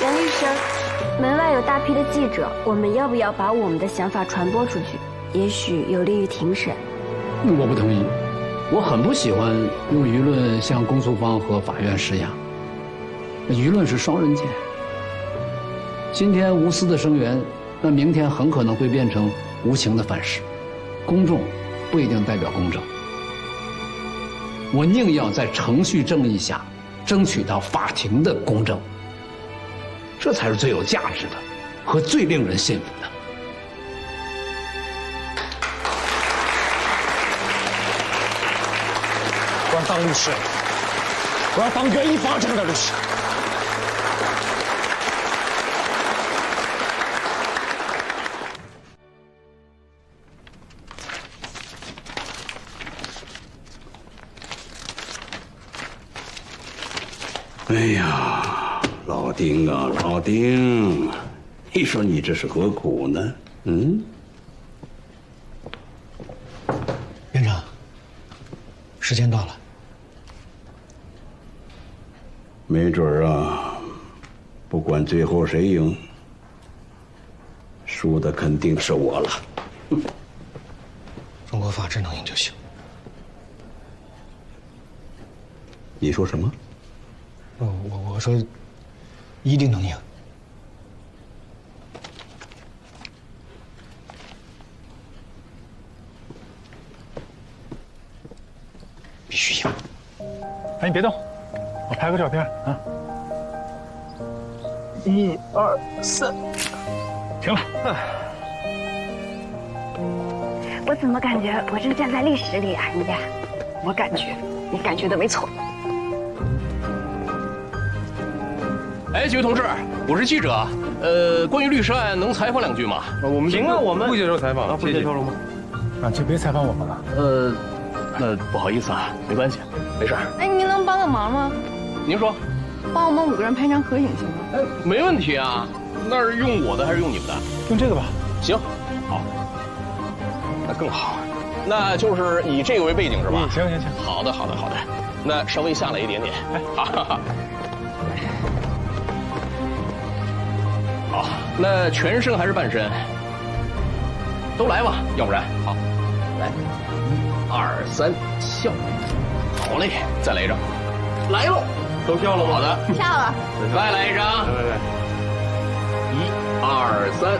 杨律师，门外有大批的记者，我们要不要把我们的想法传播出去？也许有利于庭审。我不同意，我很不喜欢用舆论向公诉方和法院施压。舆论是双刃剑，今天无私的声援，那明天很可能会变成无情的反噬。公众不一定代表公正，我宁要在程序正义下争取到法庭的公正，这才是最有价值的和最令人信服的。我要当律师，我要当愿意发证的律师。哎呀，老丁啊，老丁，你说你这是何苦呢？嗯？院长，时间到了。没准儿啊，不管最后谁赢，输的肯定是我了。中国法治能赢就行。你说什么？我说，一定能赢。必须赢！哎，你别动，我拍个照片啊。1、2、3，停了。我怎么感觉我正站在历史里啊？你俩，我感觉你感觉的没错。哎，几位同志，我是记者，关于律师案能采访2句吗？我们行啊，我们不接受采访，不接受了吗？啊，就别采访我们了。那不好意思啊，没关系，没事。哎，您能帮个忙吗？您说，帮我们5个人拍张合影行吗？哎，没问题啊。那是用我的还是用你们的？用这个吧。行，好，那更好。那就是以这个为背景是吧？行。好的。那稍微下来一点点。哎，好。好，那全身还是半身？都来吧，要不然好，来，1、2、3，笑，好嘞，再来一张，来喽，都笑了，我的，笑了，再来一张，来，1、2、3。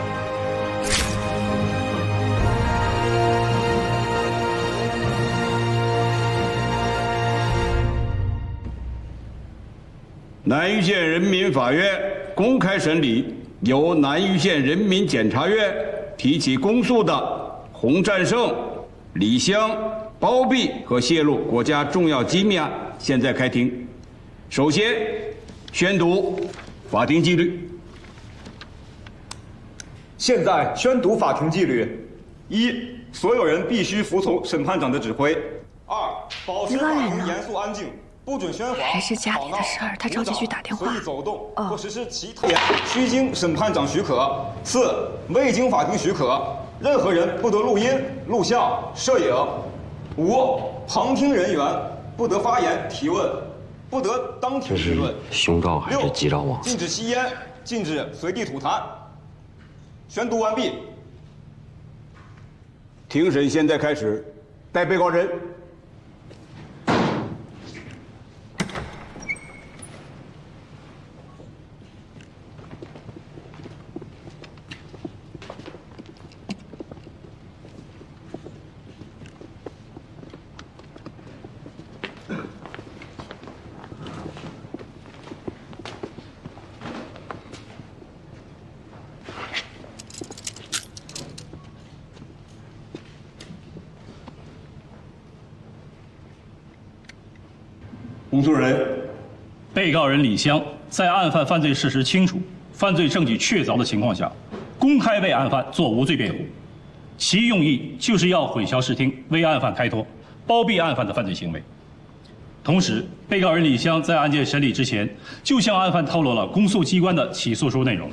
南榆县人民法院公开审理由南榆县人民检察院提起公诉的洪占胜、李湘包庇和泄露国家重要机密案，现在开庭。首先，宣读法庭纪律。现在宣读法庭纪律：1、所有人必须服从审判长的指挥；2、保持法庭严肃安静。不准喧哗、还是家里的事儿，他着急去打电话。随意走动或实施其他，须经审判长许可。4、未经法庭许可，任何人不得录音、录像、摄影。5、旁听人员不得发言、提问，不得当庭议论。胸罩还是鸡罩王？禁止吸烟，禁止随地吐痰。宣读完毕。庭审现在开始，带被告人。诉人，被告人李湘在案犯犯罪事实清楚、犯罪证据确凿的情况下，公开为案犯做无罪辩护，其用意就是要混淆视听，为案犯开脱，包庇案犯的犯罪行为。同时，被告人李湘在案件审理之前，就向案犯透露了公诉机关的起诉书内容，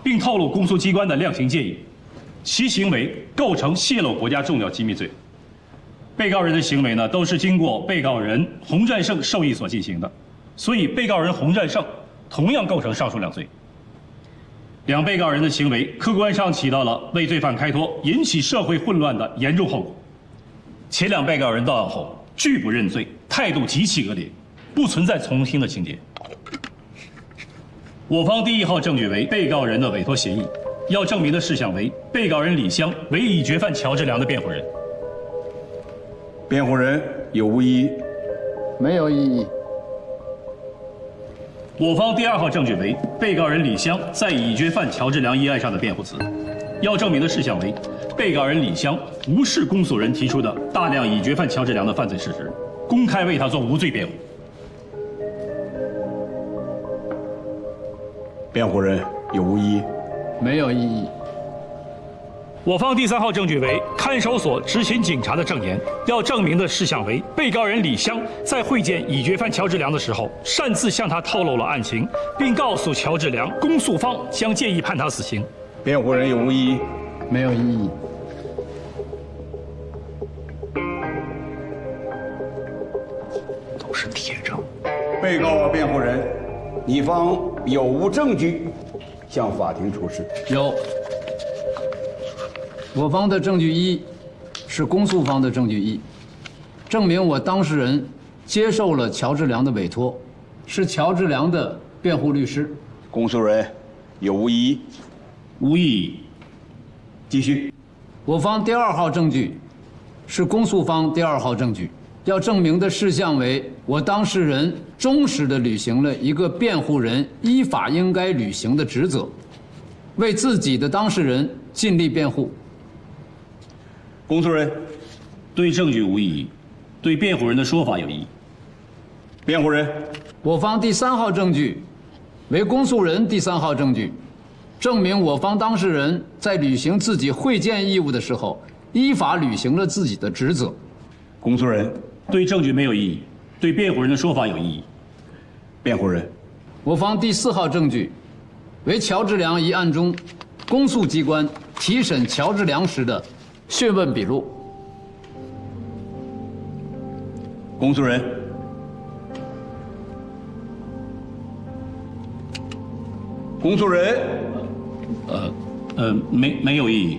并透露公诉机关的量刑建议，其行为构成泄露国家重要机密罪。被告人的行为呢，都是经过被告人洪占胜授意所进行的，所以被告人洪占胜同样构成上述两罪。两被告人的行为客观上起到了为罪犯开脱、引起社会混乱的严重后果。前两被告人到案后拒不认罪，态度极其恶劣，不存在从轻的情节。我方第1号证据为被告人的委托协议，要证明的事项为被告人李湘为已决犯乔治良的辩护人。辩护人有无异议？没有异议。我方第2号证据为被告人李湘在已决犯乔治良一案上的辩护词，要证明的事项为被告人李湘无视公诉人提出的大量已决犯乔治良的犯罪事实，公开为他做无罪辩护。辩护人有无异议？没有异议。我方第3号证据为看守所执勤警察的证言，要证明的事项为被告人李湘在会见已决犯乔治良的时候，擅自向他透露了案情，并告诉乔治良公诉方将建议判他死刑。辩护人有无异议？没有异议。都是铁证。被告辩护人，你方有无证据向法庭出示？有。我方的证据1是公诉方的证据1，证明我当事人接受了乔治良的委托，是乔治良的辩护律师。公诉人有无异议？无异议。继续。我方第2号证据是公诉方第2号证据，要证明的事项为我当事人忠实地履行了一个辩护人依法应该履行的职责，为自己的当事人尽力辩护。公诉人对证据无异议，对辩护人的说法有异议。辩护人，我方第3号证据为公诉人第3号证据，证明我方当事人在履行自己会见义务的时候，依法履行了自己的职责。公诉人对证据没有异议，对辩护人的说法有异议。辩护人，我方第4号证据为乔治良一案中公诉机关提审乔治良时的讯问笔录。公诉人，公诉人，没有异议。